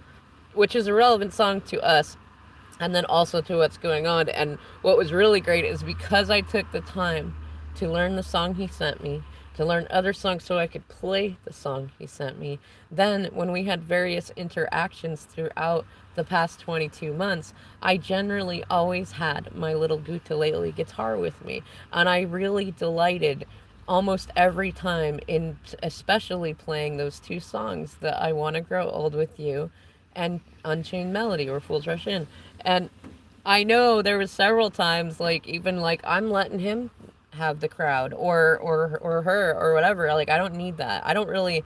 which is a relevant song to us and then also to what's going on. And what was really great is because I took the time to learn the song he sent me, to learn other songs so I could play the song he sent me. Then, when we had various interactions throughout the past 22 months, I generally always had my little ukulele guitar with me. And I really delighted almost every time in especially playing those two songs, that I Want to Grow Old with You and Unchained Melody or Fools Rush In. And I know there was several times, like even like I'm letting him have the crowd or her or whatever. Like I don't need that. I don't really.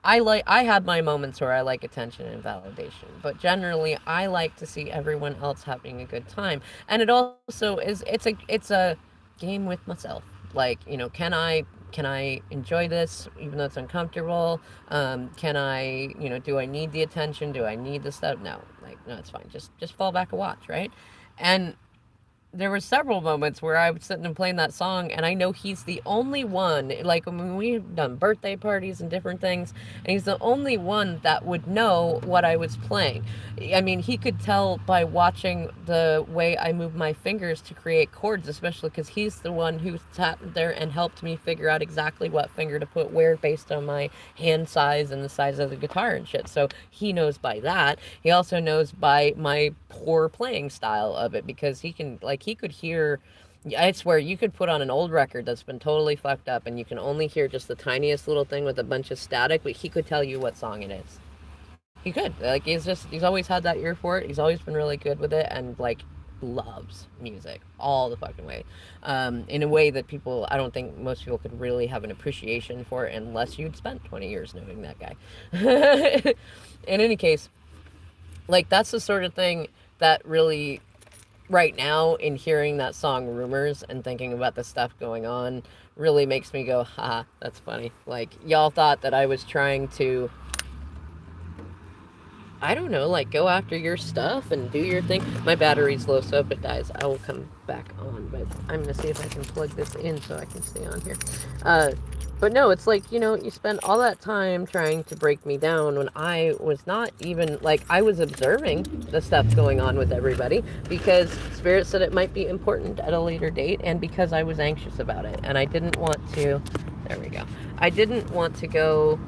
I have my moments where I like attention and validation, but generally I like to see everyone else having a good time. And it also is it's a game with myself. Like, can I enjoy this even though it's uncomfortable? Can I, do I need the attention? Do I need the stuff? No, like no, it's fine. Just fall back and watch, right? And there were several moments where I was sitting and playing that song, and I know he's the only one, like when we've done birthday parties and different things, and he's the only one that would know what I was playing. I mean, he could tell by watching the way I move my fingers to create chords, especially because he's the one who sat there and helped me figure out exactly what finger to put where based on my hand size and the size of the guitar and shit. So he knows by that. He also knows by my poor playing style of it because he could hear. I swear you could put on an old record that's been totally fucked up and you can only hear just the tiniest little thing with a bunch of static, but he could tell you what song it is. He could. Like he's always had that ear for it. He's always been really good with it and like loves music all the fucking way. In a way that I don't think most people could really have an appreciation for it unless you'd spent 20 years knowing that guy. In any case, like that's the sort of thing that really right now in hearing that song Rumors and thinking about the stuff going on really makes me go, haha, that's funny. Like y'all thought that I was trying to, I don't know, like go after your stuff and do your thing. My battery's low, so if it dies, I will come back on. But I'm gonna see if I can plug this in so I can stay on here. But no, it's like, you spend all that time trying to break me down when I was not even, like, I was observing the stuff going on with everybody because Spirit said it might be important at a later date and because I was anxious about it. And I didn't want to, there we go. I didn't want to go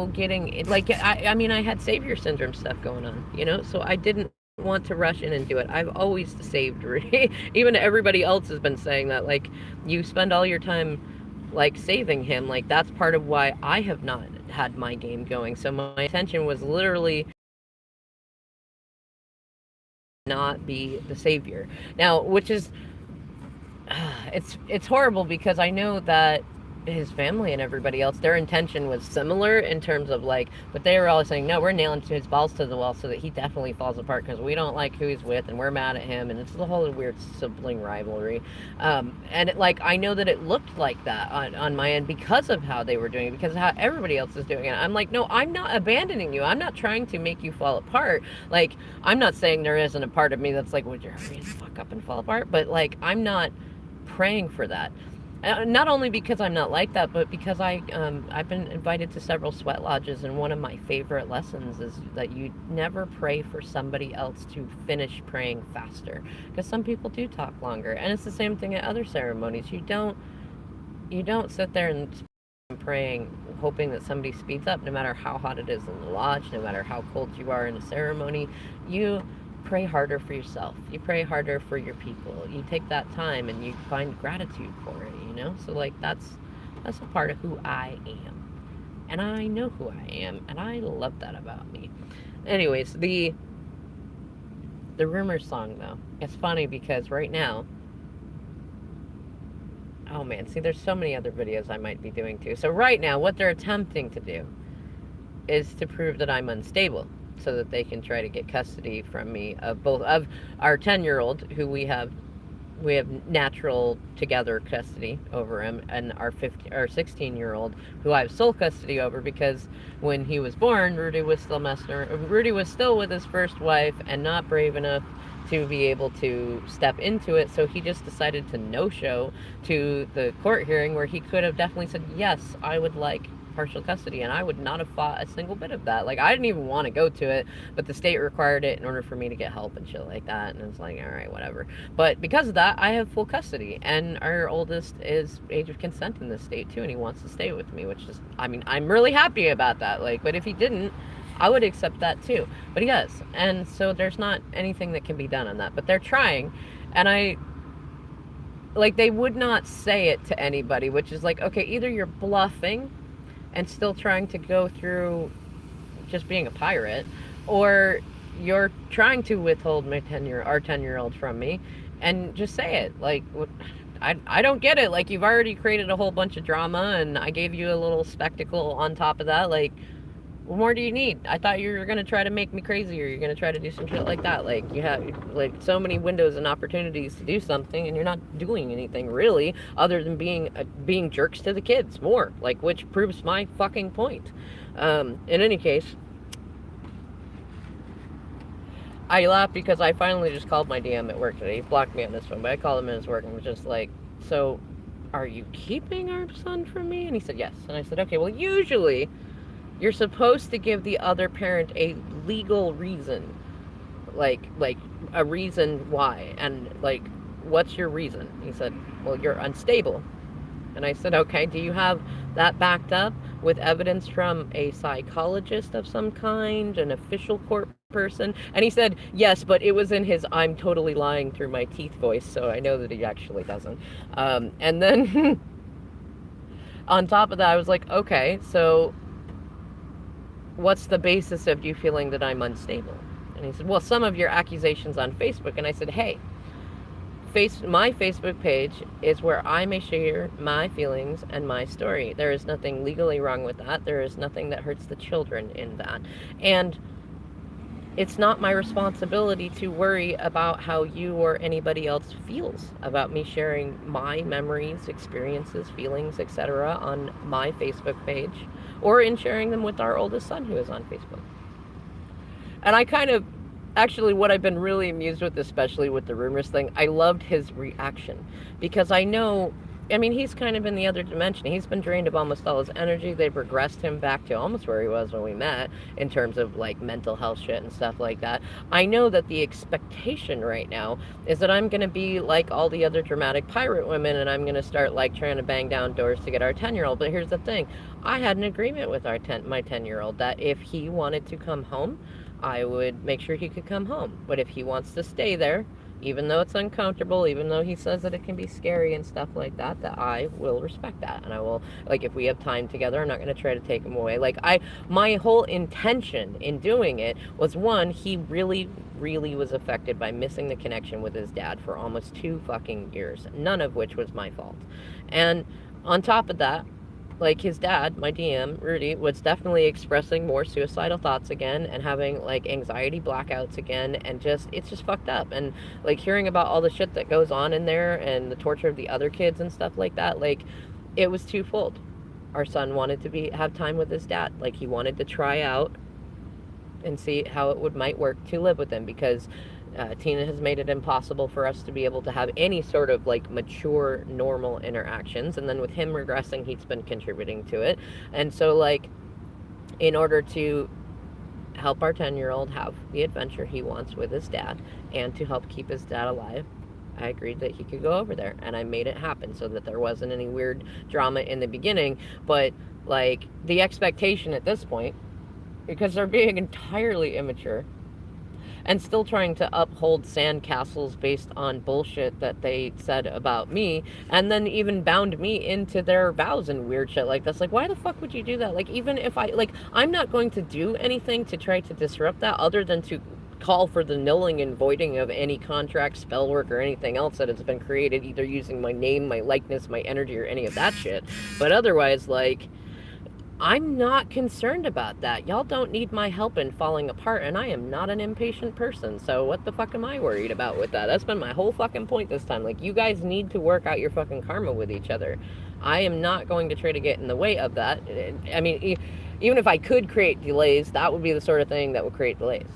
getting, like, I mean, I had savior syndrome stuff going on, so I didn't want to rush in and do it. I've always saved. Even everybody else has been saying that, like, you spend all your time, like, saving him. Like, that's part of why I have not had my game going. So my intention was literally not be the savior. Now, which is it's horrible because I know that his family and everybody else, their intention was similar in terms of like, but they were always saying, no, we're nailing his balls to the wall so that he definitely falls apart because we don't like who he's with and we're mad at him, and it's the whole weird sibling rivalry. And like, I know that it looked like that on my end because of how they were doing it, because of how everybody else is doing it. I'm like, no, I'm not abandoning you. I'm not trying to make you fall apart. Like, I'm not saying there isn't a part of me that's like, would you hurry the fuck up and fall apart? But like, I'm not praying for that. Not only because I'm not like that, but because I've been invited to several sweat lodges, and one of my favorite lessons is that you never pray for somebody else to finish praying faster, because some people do talk longer, and it's the same thing at other ceremonies. You don't sit there and praying hoping that somebody speeds up, no matter how hot it is in the lodge, no matter how cold you are in a ceremony. You pray harder for yourself. You pray harder for your people. You take that time and you find gratitude for it, you know? So like that's a part of who I am. And I know who I am, and I love that about me. Anyways, the rumor song though. It's funny because right now, oh man, see, there's so many other videos I might be doing too. So right now what they're attempting to do is to prove that I'm unstable, so that they can try to get custody from me of both of our 10-year-old, who we have natural together custody over him, and our 16-year-old, who I have sole custody over, because when he was born, Rudy was still with his first wife and not brave enough to be able to step into it, so he just decided to no-show to the court hearing, where he could have definitely said, yes, I would like partial custody, and I would not have fought a single bit of that. Like, I didn't even want to go to it, but the state required it in order for me to get help and shit like that, and it's like, all right, whatever. But because of that, I have full custody, and our oldest is age of consent in this state too, and he wants to stay with me, which is, I mean, I'm really happy about that. Like, but if he didn't, I would accept that too. But he does, and so there's not anything that can be done on that, but they're trying. And they would not say it to anybody, which is like, okay, either you're bluffing and still trying to go through just being a pirate, or you're trying to withhold our 10-year-old from me, and just say it. Like, I don't get it. Like, you've already created a whole bunch of drama, and I gave you a little spectacle on top of that. Like, what more do you need? I thought you were going to try to make me crazy, or you're going to try to do some shit like that. Like, you have, like, so many windows and opportunities to do something, and you're not doing anything, really, other than being jerks to the kids more. Like, which proves my fucking point. In any case, I laugh because I finally just called my DM at work today. He blocked me on this phone, but I called him in his work and was just like, so, are you keeping our son from me? And he said, yes. And I said, okay, well, usually you're supposed to give the other parent a legal reason, like a reason why, and like, what's your reason? He said, well, you're unstable. And I said, okay, do you have that backed up with evidence from a psychologist of some kind, an official court person? And he said, yes, but it was in his I'm totally lying through my teeth voice, so I know that he actually doesn't. And then on top of that, I was like, okay, so what's the basis of you feeling that I'm unstable? And he said, well, some of your accusations on Facebook. And I said, hey, my Facebook page is where I may share my feelings and my story. There is nothing legally wrong with that. There is nothing that hurts the children in that. And it's not my responsibility to worry about how you or anybody else feels about me sharing my memories, experiences, feelings, etc. on my Facebook page, or in sharing them with our oldest son, who is on Facebook. And I kind of, actually, what I've been really amused with, especially with the rumors thing, I loved his reaction, because I know, I mean, he's kind of in the other dimension. He's been drained of almost all his energy. They've regressed him back to almost where he was when we met, in terms of like mental health shit and stuff like that. I know that the expectation right now is that I'm going to be like all the other dramatic pirate women, and I'm going to start like trying to bang down doors to get our 10-year-old. But here's the thing. I had an agreement with my 10-year-old that if he wanted to come home, I would make sure he could come home. But if he wants to stay there, even though it's uncomfortable, even though he says that it can be scary and stuff like that, that I will respect that. And I will, like, if we have time together, I'm not going to try to take him away. Like, my whole intention in doing it was, one, he really, really was affected by missing the connection with his dad for almost 2 fucking years, none of which was my fault. And on top of that, like, his dad, my DM, Rudy, was definitely expressing more suicidal thoughts again and having, like, anxiety blackouts again, and just, it's just fucked up. And, like, hearing about all the shit that goes on in there and the torture of the other kids and stuff like that, like, it was twofold. Our son wanted to have time with his dad. Like, he wanted to try out and see how it might work to live with him, because Tina has made it impossible for us to be able to have any sort of, like, mature, normal interactions. And then with him regressing, he's been contributing to it. And so, like, in order to help our 10-year-old have the adventure he wants with his dad and to help keep his dad alive, I agreed that he could go over there, and I made it happen so that there wasn't any weird drama in the beginning. But, like, the expectation at this point, because they're being entirely immature and still trying to uphold sandcastles based on bullshit that they said about me, and then even bound me into their vows and weird shit like this. Like, why the fuck would you do that? Like, even if I'm not going to do anything to try to disrupt that other than to call for the nulling and voiding of any contract, spell work, or anything else that has been created, either using my name, my likeness, my energy, or any of that shit. But otherwise, like, I'm not concerned about that. Y'all don't need my help in falling apart, and I am not an impatient person, so what the fuck am I worried about with that? That's been my whole fucking point this time. Like, you guys need to work out your fucking karma with each other. I am not going to try to get in the way of that. I mean, even if I could create delays, that would be the sort of thing that would create delays.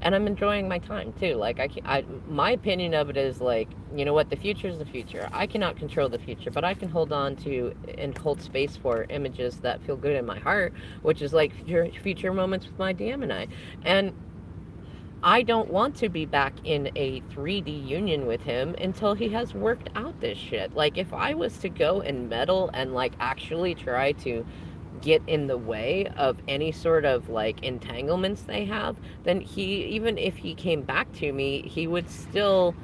And I'm enjoying my time too. Like, my opinion of it is, like, you know what, the future is the future. I cannot control the future, but I can hold on to and hold space for images that feel good in my heart, which is like future moments with my DM and I. And I don't want to be back in a 3D union with him until he has worked out this shit. Like, if I was to go and meddle and, like, actually try to get in the way of any sort of, like, entanglements they have, then even if he came back to me, he would still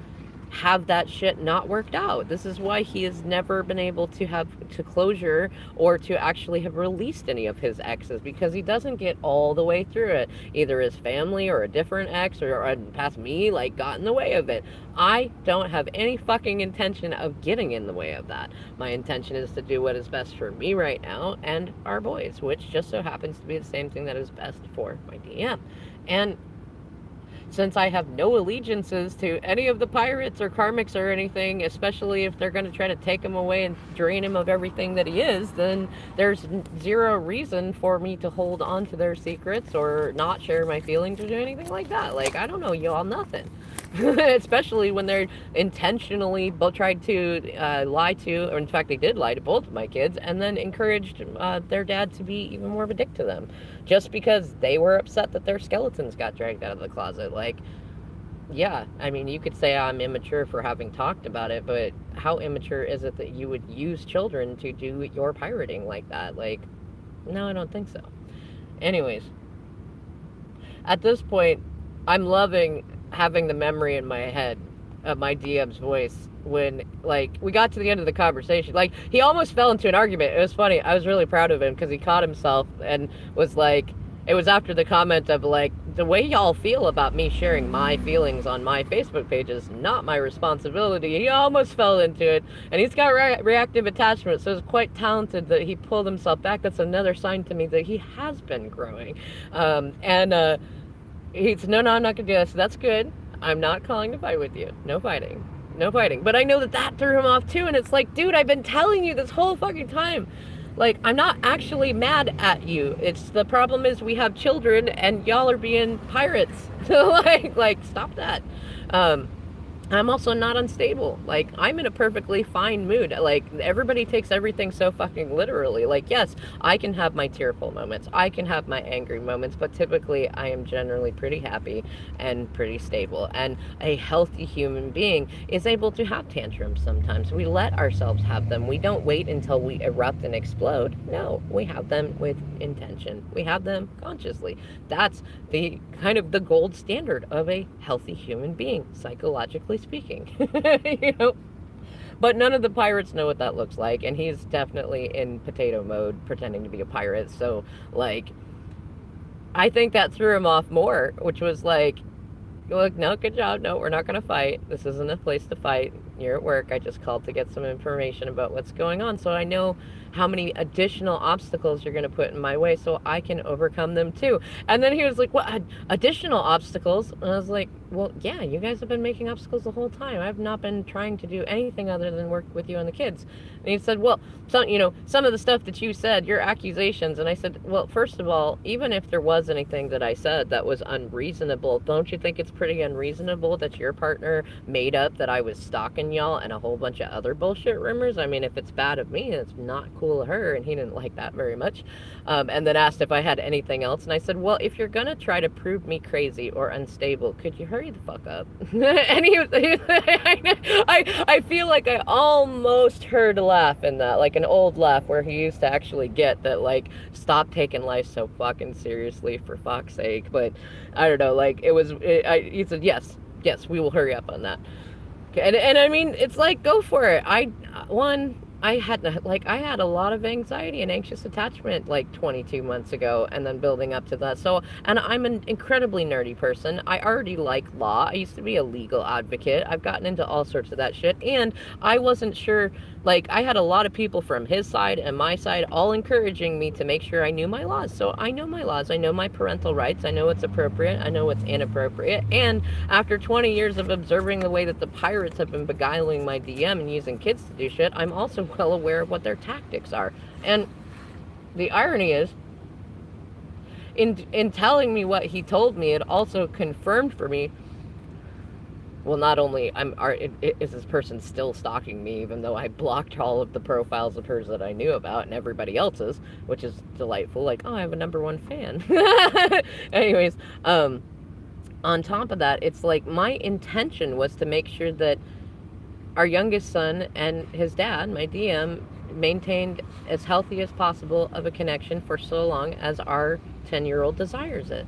have that shit not worked out. This is why he has never been able to have to closure or to actually have released any of his exes, because he doesn't get all the way through it. Either his family or a different ex or past me, like, got in the way of it. I don't have any fucking intention of getting in the way of that. My intention is to do what is best for me right now and our boys, which just so happens to be the same thing that is best for my DM. And since I have no allegiances to any of the pirates or karmics or anything, especially if they're going to try to take him away and drain him of everything that he is, then there's zero reason for me to hold on to their secrets or not share my feelings or do anything like that. Like, I don't know y'all nothing. Especially when they're intentionally tried to lie to, or in fact they did lie to both of my kids, and then encouraged their dad to be even more of a dick to them, just because they were upset that their skeletons got dragged out of the closet. Like, yeah, I mean, you could say I'm immature for having talked about it, but how immature is it that you would use children to do your pirating like that? Like, no, I don't think so. Anyways, at this point, I'm loving having the memory in my head of my DM's voice when, like, we got to the end of the conversation. Like, he almost fell into an argument. It was funny. I was really proud of him because he caught himself and was like, it was after the comment of, like, the way y'all feel about me sharing my feelings on my Facebook page is not my responsibility. He almost fell into it, and he's got reactive attachment, so it's quite talented that he pulled himself back. That's another sign to me that he has been growing. He's, no, I'm not gonna do this. That's good. I'm not calling to fight with you. No fighting. No fighting. But I know that threw him off too, and it's like, dude, I've been telling you this whole fucking time. Like, I'm not actually mad at you. It's, the problem is we have children and y'all are being pirates. So like stop that. I'm also not unstable. Like, I'm in a perfectly fine mood. Like, everybody takes everything so fucking literally. Like, yes, I can have my tearful moments. I can have my angry moments, but typically I am generally pretty happy and pretty stable. And a healthy human being is able to have tantrums sometimes. We let ourselves have them. We don't wait until we erupt and explode. No, we have them with intention. We have them consciously. That's the kind of the gold standard of a healthy human being, psychologically speaking. you know, but none of the pirates know what that looks like, and he's definitely in potato mode, pretending to be a pirate. So, like, I think that threw him off more, which was like, look, no, good job. No, we're not going to fight. This isn't a place to fight. You're at work. I just called to get some information about what's going on. So I know how many additional obstacles you're going to put in my way so I can overcome them too. And then he was like, what, additional obstacles? And I was like, well, yeah, you guys have been making obstacles the whole time. I've not been trying to do anything other than work with you and the kids. And he said, well, some of the stuff that you said, your accusations. And I said, well, first of all, even if there was anything that I said that was unreasonable, don't you think it's pretty unreasonable that your partner made up that I was stalking y'all and a whole bunch of other bullshit rumors? I mean, if it's bad of me, it's not cool of her, and he didn't like that very much. And then asked if I had anything else, and I said, well, if you're gonna try to prove me crazy or unstable, could you hurry the fuck up? And I feel like I almost heard a laugh in that, like an old laugh where he used to actually get that, like, stop taking life so fucking seriously, for fuck's sake. But I don't know, like, he said, yes, we will hurry up on that. And I mean, it's like, go for it. I had a lot of anxiety and anxious attachment like 22 months ago, and then building up to that. So, and I'm an incredibly nerdy person. I already like law. I used to be a legal advocate. I've gotten into all sorts of that shit, and I wasn't sure. Like, I had a lot of people from his side and my side all encouraging me to make sure I knew my laws. So I know my laws. I know my parental rights. I know what's appropriate. I know what's inappropriate. And after 20 years of observing the way that the pirates have been beguiling my DM and using kids to do shit, I'm also well aware of what their tactics are. And the irony is, in telling me what he told me, it also confirmed for me, well, not only is this person still stalking me, even though I blocked all of the profiles of hers that I knew about and everybody else's, which is delightful. Like, oh, I have a #1 fan. Anyways, on top of that, it's like my intention was to make sure that our youngest son and his dad, my DM, maintained as healthy as possible of a connection for so long as our 10-year-old desires it.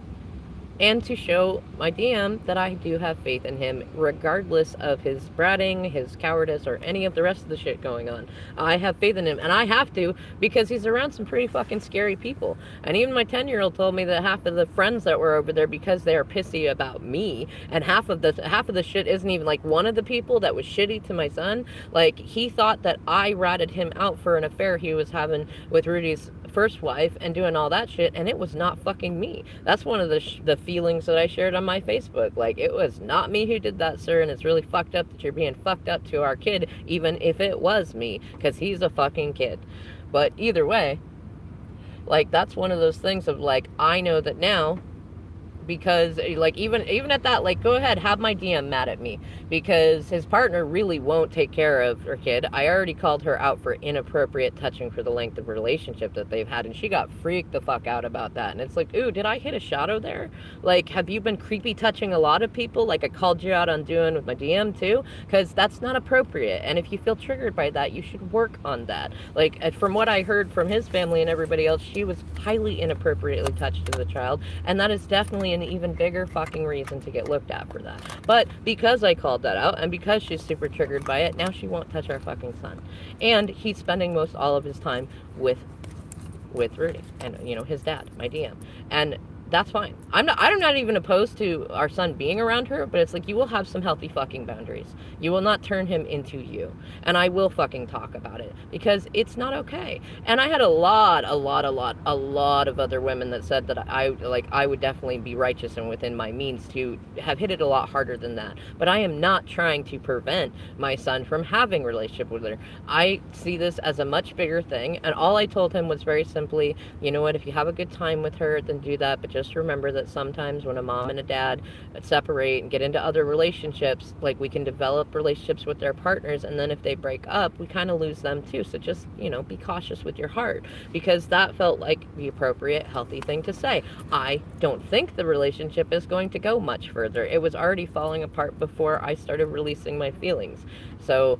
And to show my DM that I do have faith in him, regardless of his bratting, his cowardice, or any of the rest of the shit going on. I have faith in him, and I have to, because he's around some pretty fucking scary people. And even my 10-year-old told me that half of the friends that were over there, because they are pissy about me, and half of the shit isn't even, like, one of the people that was shitty to my son. Like, he thought that I ratted him out for an affair he was having with Rudy's first wife and doing all that shit, and it was not fucking me. That's one of the feelings that I shared on my Facebook. Like, it was not me who did that, sir, and it's really fucked up that you're being fucked up to our kid, even if it was me, because he's a fucking kid. But either way, like, that's one of those things of, like, I know that now, because, like, even at that, like, go ahead, have my DM mad at me, because his partner really won't take care of her kid. I already called her out for inappropriate touching for the length of relationship that they've had, and she got freaked the fuck out about that. And it's like, ooh, did I hit a shadow there? Like, have you been creepy touching a lot of people, like I called you out on doing with my DM too? Because that's not appropriate, and if you feel triggered by that, you should work on that. Like, from what I heard from his family and everybody else, she was highly inappropriately touched as a child, and that is definitely an even bigger fucking reason to get looked at for that. But because I called that out, and because she's super triggered by it, now she won't touch our fucking son. And he's spending most all of his time with Rudy and, his dad, my DM. And that's fine. I'm not even opposed to our son being around her, but it's like, you will have some healthy fucking boundaries. You will not turn him into you. And I will fucking talk about it, because it's not okay. And I had a lot of other women that said that I would definitely be righteous and within my means to have hit it a lot harder than that. But I am not trying to prevent my son from having a relationship with her. I see this as a much bigger thing, and all I told him was very simply, you know what, if you have a good time with her, then do that, but just remember that sometimes when a mom and a dad separate and get into other relationships, like we can develop relationships with their partners, and then if they break up, we kind of lose them too. So just, be cautious with your heart, because that felt like the appropriate, healthy thing to say. I don't think the relationship is going to go much further. It was already falling apart before I started releasing my feelings. So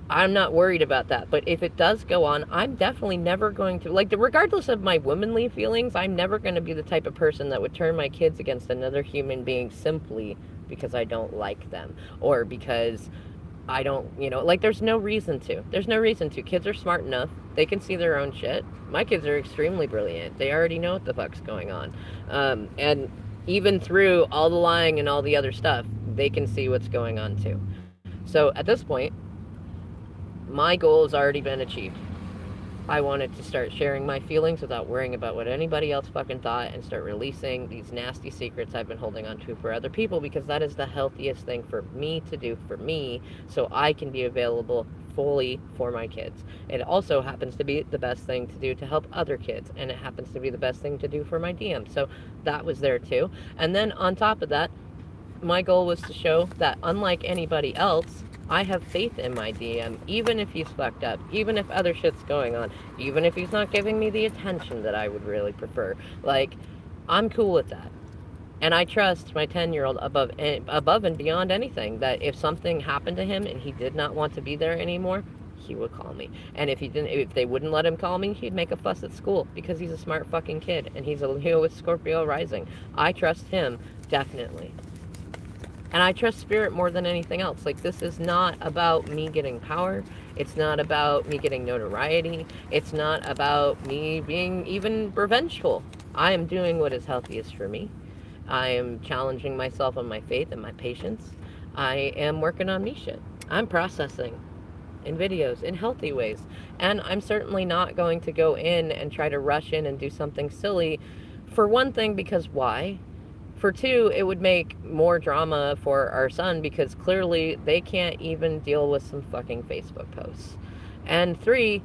I'm not worried about that. But if it does go on, I'm definitely never going to, like, regardless of my womanly feelings, I'm never going to be the type of person that would turn my kids against another human being simply because I don't like them, or because I don't, like, there's no reason to. There's no reason to. Kids are smart enough. They can see their own shit. My kids are extremely brilliant. They already know what the fuck's going on. And even through all the lying and all the other stuff, they can see what's going on too. So at this point, my goal has already been achieved. I wanted to start sharing my feelings without worrying about what anybody else fucking thought, and start releasing these nasty secrets I've been holding on to for other people, because that is the healthiest thing for me to do for me, so I can be available fully for my kids. It also happens to be the best thing to do to help other kids, and it happens to be the best thing to do for my DM. So that was there too. And then on top of that, my goal was to show that unlike anybody else, I have faith in my DM, even if he's fucked up, even if other shit's going on, even if he's not giving me the attention that I would really prefer. Like, I'm cool with that. And I trust my 10-year-old above and beyond anything, that if something happened to him and he did not want to be there anymore, he would call me. And if they wouldn't let him call me, he'd make a fuss at school, because he's a smart fucking kid, and he's a Leo with Scorpio rising. I trust him, definitely. And I trust spirit more than anything else. Like, this is not about me getting power. It's not about me getting notoriety. It's not about me being even revengeful. I am doing what is healthiest for me. I am challenging myself on my faith and my patience. I am working on me shit. I'm processing in videos in healthy ways. And I'm certainly not going to go in and try to rush in and do something silly. For one thing, because why? For two, it would make more drama for our son, because clearly they can't even deal with some fucking Facebook posts. And three,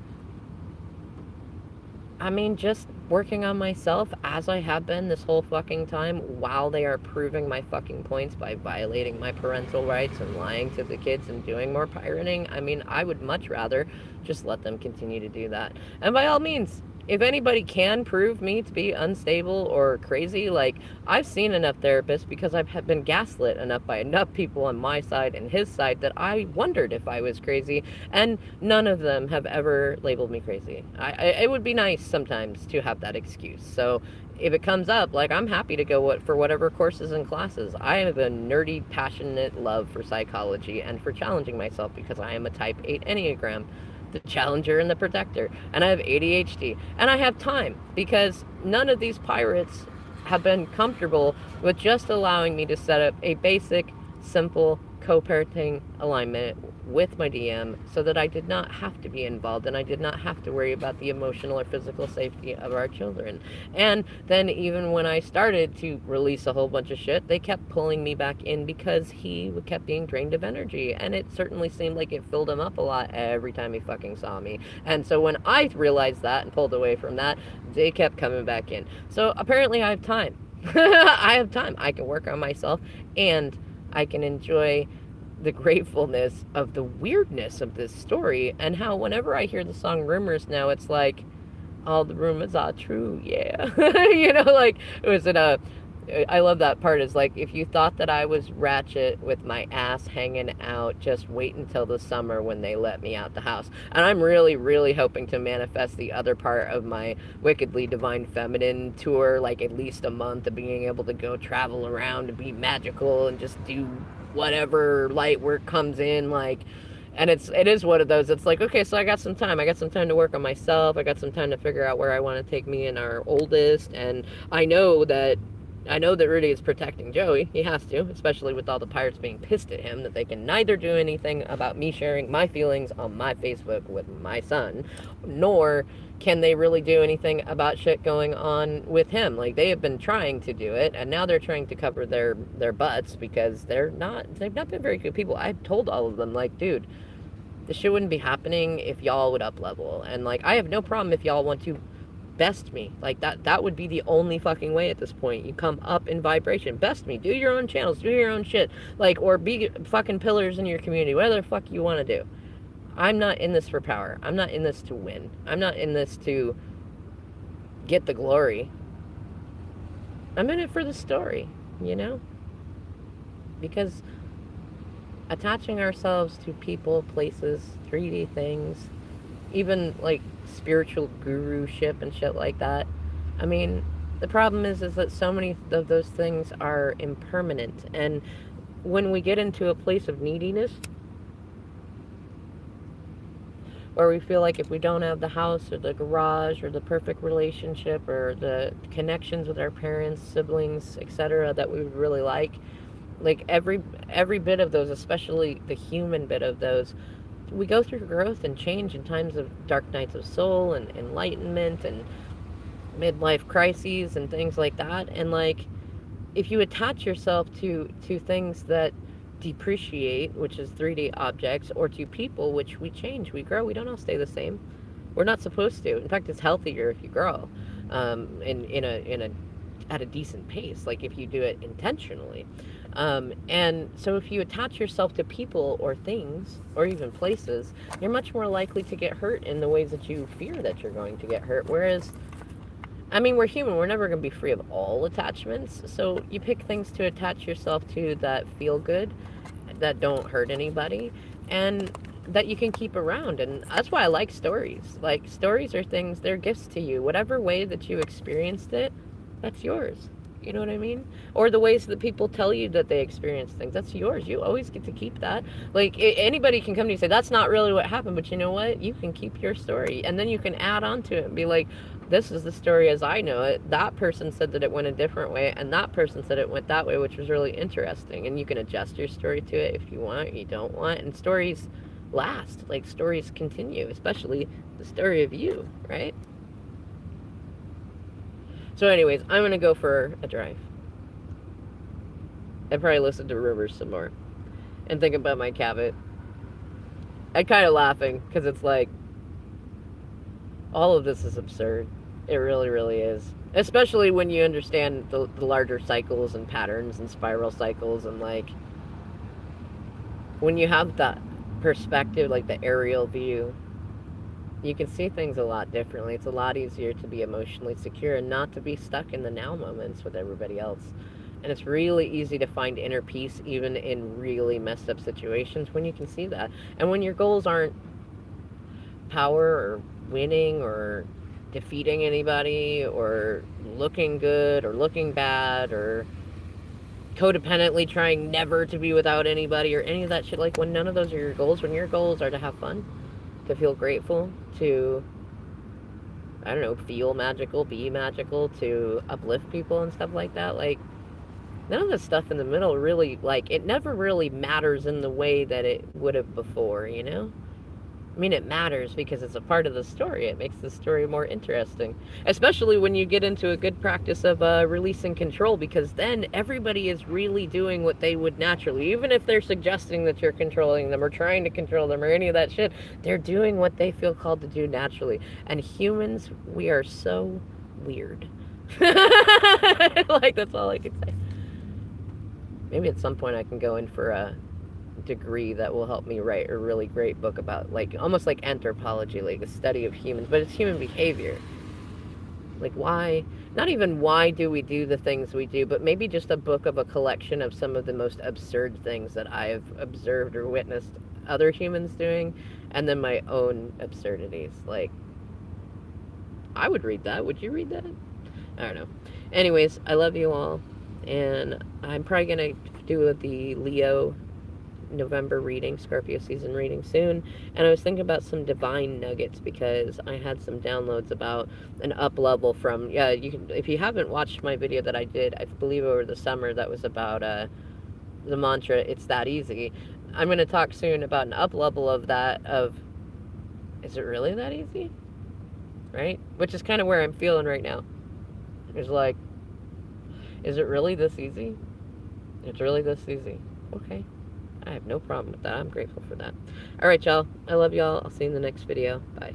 I mean, just working on myself, as I have been this whole fucking time, while they are proving my fucking points by violating my parental rights and lying to the kids and doing more pirating. I mean, I would much rather just let them continue to do that. And by all means, if anybody can prove me to be unstable or crazy, like, I've seen enough therapists, because I've been gaslit enough by enough people on my side and his side, that I wondered if I was crazy, and none of them have ever labeled me crazy. It would be nice sometimes to have that excuse. So if it comes up, like, I'm happy to go for whatever courses and classes. I have a nerdy, passionate love for psychology and for challenging myself, because I am a type 8 Enneagram, the challenger and the protector, and I have ADHD, and I have time, because none of these pirates have been comfortable with just allowing me to set up a basic, simple co-parenting alignment with my DM, so that I did not have to be involved, and I did not have to worry about the emotional or physical safety of our children. And then even when I started to release a whole bunch of shit, they kept pulling me back in, because he kept being drained of energy, and it certainly seemed like it filled him up a lot every time he fucking saw me. And so when I realized that and pulled away from that, they kept coming back in. So apparently I have time. I have time. I can work on myself, and I can enjoy the gratefulness of the weirdness of this story, and how whenever I hear the song Rumors now, it's like, all the rumors are true, yeah. Like, it was I love that part, is like, if you thought that I was ratchet with my ass hanging out, just wait until the summer when they let me out the house. And I'm really, really hoping to manifest the other part of my Wickedly Divine Feminine tour, like at least a month of being able to go travel around and be magical and just do whatever light work comes in, like. And it is one of those, it's like, okay, so I got some time to work on myself. I got some time to figure out where I want to take me and our oldest. And I know that Rudy is protecting Joey. He has to, especially with all the pirates being pissed at him, that they can neither do anything about me sharing my feelings on my Facebook with my son, nor can they really do anything about shit going on with him. Like, they have been trying to do it, and now they're trying to cover their butts, because they've not been very good people. I've told all of them, like, dude, this shit wouldn't be happening if y'all would up level. And, like, I have no problem if y'all want to best me. Like that would be the only fucking way at this point. You come up in vibration. Best me. Do your own channels. Do your own shit. Like, or be fucking pillars in your community. Whatever the fuck you want to do. I'm not in this for power. I'm not in this to win. I'm not in this to get the glory. I'm in it for the story, you know? Because attaching ourselves to people, places, 3D things, even like spiritual guruship and shit like that. I mean, the problem is that so many of those things are impermanent. And when we get into a place of neediness, or we feel like if we don't have the house or the garage or the perfect relationship or the connections with our parents, siblings, etc., that we would really like every bit of those, especially the human bit of those, we go through growth and change in times of dark nights of soul and enlightenment and midlife crises and things like that. And like, if you attach yourself to things that depreciate, which is 3D objects, or to people, which we change, we grow, we don't all stay the same. We're not supposed to. In fact, it's healthier if you grow, in a at a decent pace, like if you do it intentionally. And so if you attach yourself to people or things or even places, you're much more likely to get hurt in the ways that you fear that you're going to get hurt. Whereas, I mean, we're human. We're never going to be free of all attachments. So you pick things to attach yourself to that feel good, that don't hurt anybody, and that you can keep around. And that's why I like stories. Like, stories are things, they're gifts to you. Whatever way that you experienced it, that's yours. You know what I mean? Or the ways that people tell you that they experience things, that's yours. You always get to keep that. Like, anybody can come to you and say, that's not really what happened, but you know what? You can keep your story. And then you can add on to it and be like, this is the story as I know it. That person said that it went a different way, and that person said it went that way, which was really interesting. And you can adjust your story to it if you want, you don't want. And stories last. Like, stories continue, especially the story of you, right? So anyways, I'm going to go for a drive. I'd probably listen to Rivers some more and think about my Cabbit. I'm kind of laughing because it's like, all of this is absurd. It really, really is. Especially when you understand the larger cycles and patterns and spiral cycles, and like, when you have that perspective, like the aerial view, you can see things a lot differently. It's a lot easier to be emotionally secure and not to be stuck in the now moments with everybody else. And it's really easy to find inner peace even in really messed up situations when you can see that. And when your goals aren't power or winning or defeating anybody or looking good or looking bad or codependently trying never to be without anybody or any of that shit. Like, when none of those are your goals, when your goals are to have fun, to feel grateful, to, I don't know, feel magical, be magical, to uplift people and stuff like that, like, none of the stuff in the middle really, like, it never really matters in the way that it would have before, you know? I mean, it matters because it's a part of the story. It makes the story more interesting. Especially when you get into a good practice of releasing control, because then everybody is really doing what they would naturally. Even if they're suggesting that you're controlling them or trying to control them or any of that shit, they're doing what they feel called to do naturally. And humans, we are so weird. Like, that's all I could say. Maybe at some point I can go in for a degree that will help me write a really great book about, like, almost like anthropology, like the study of humans, but it's human behavior. Like, why, not even why do we do the things we do, but maybe just a book of a collection of some of the most absurd things that I've observed or witnessed other humans doing, and then my own absurdities. Like, I would read that. Would you read that? I don't know. Anyways, I love you all, and I'm probably gonna do the Leo November reading, Scorpio season reading soon. And I was thinking about some divine nuggets because I had some downloads about an up level from, yeah, you can, if you haven't watched my video that I did, I believe over the summer, that was about the mantra, it's that easy. I'm going to talk soon about an up level of that, of, is it really that easy? Right? Which is kind of where I'm feeling right now. It's like, is it really this easy? It's really this easy. Okay. I have no problem with that. I'm grateful for that. All right, y'all. I love y'all. I'll see you in the next video. Bye.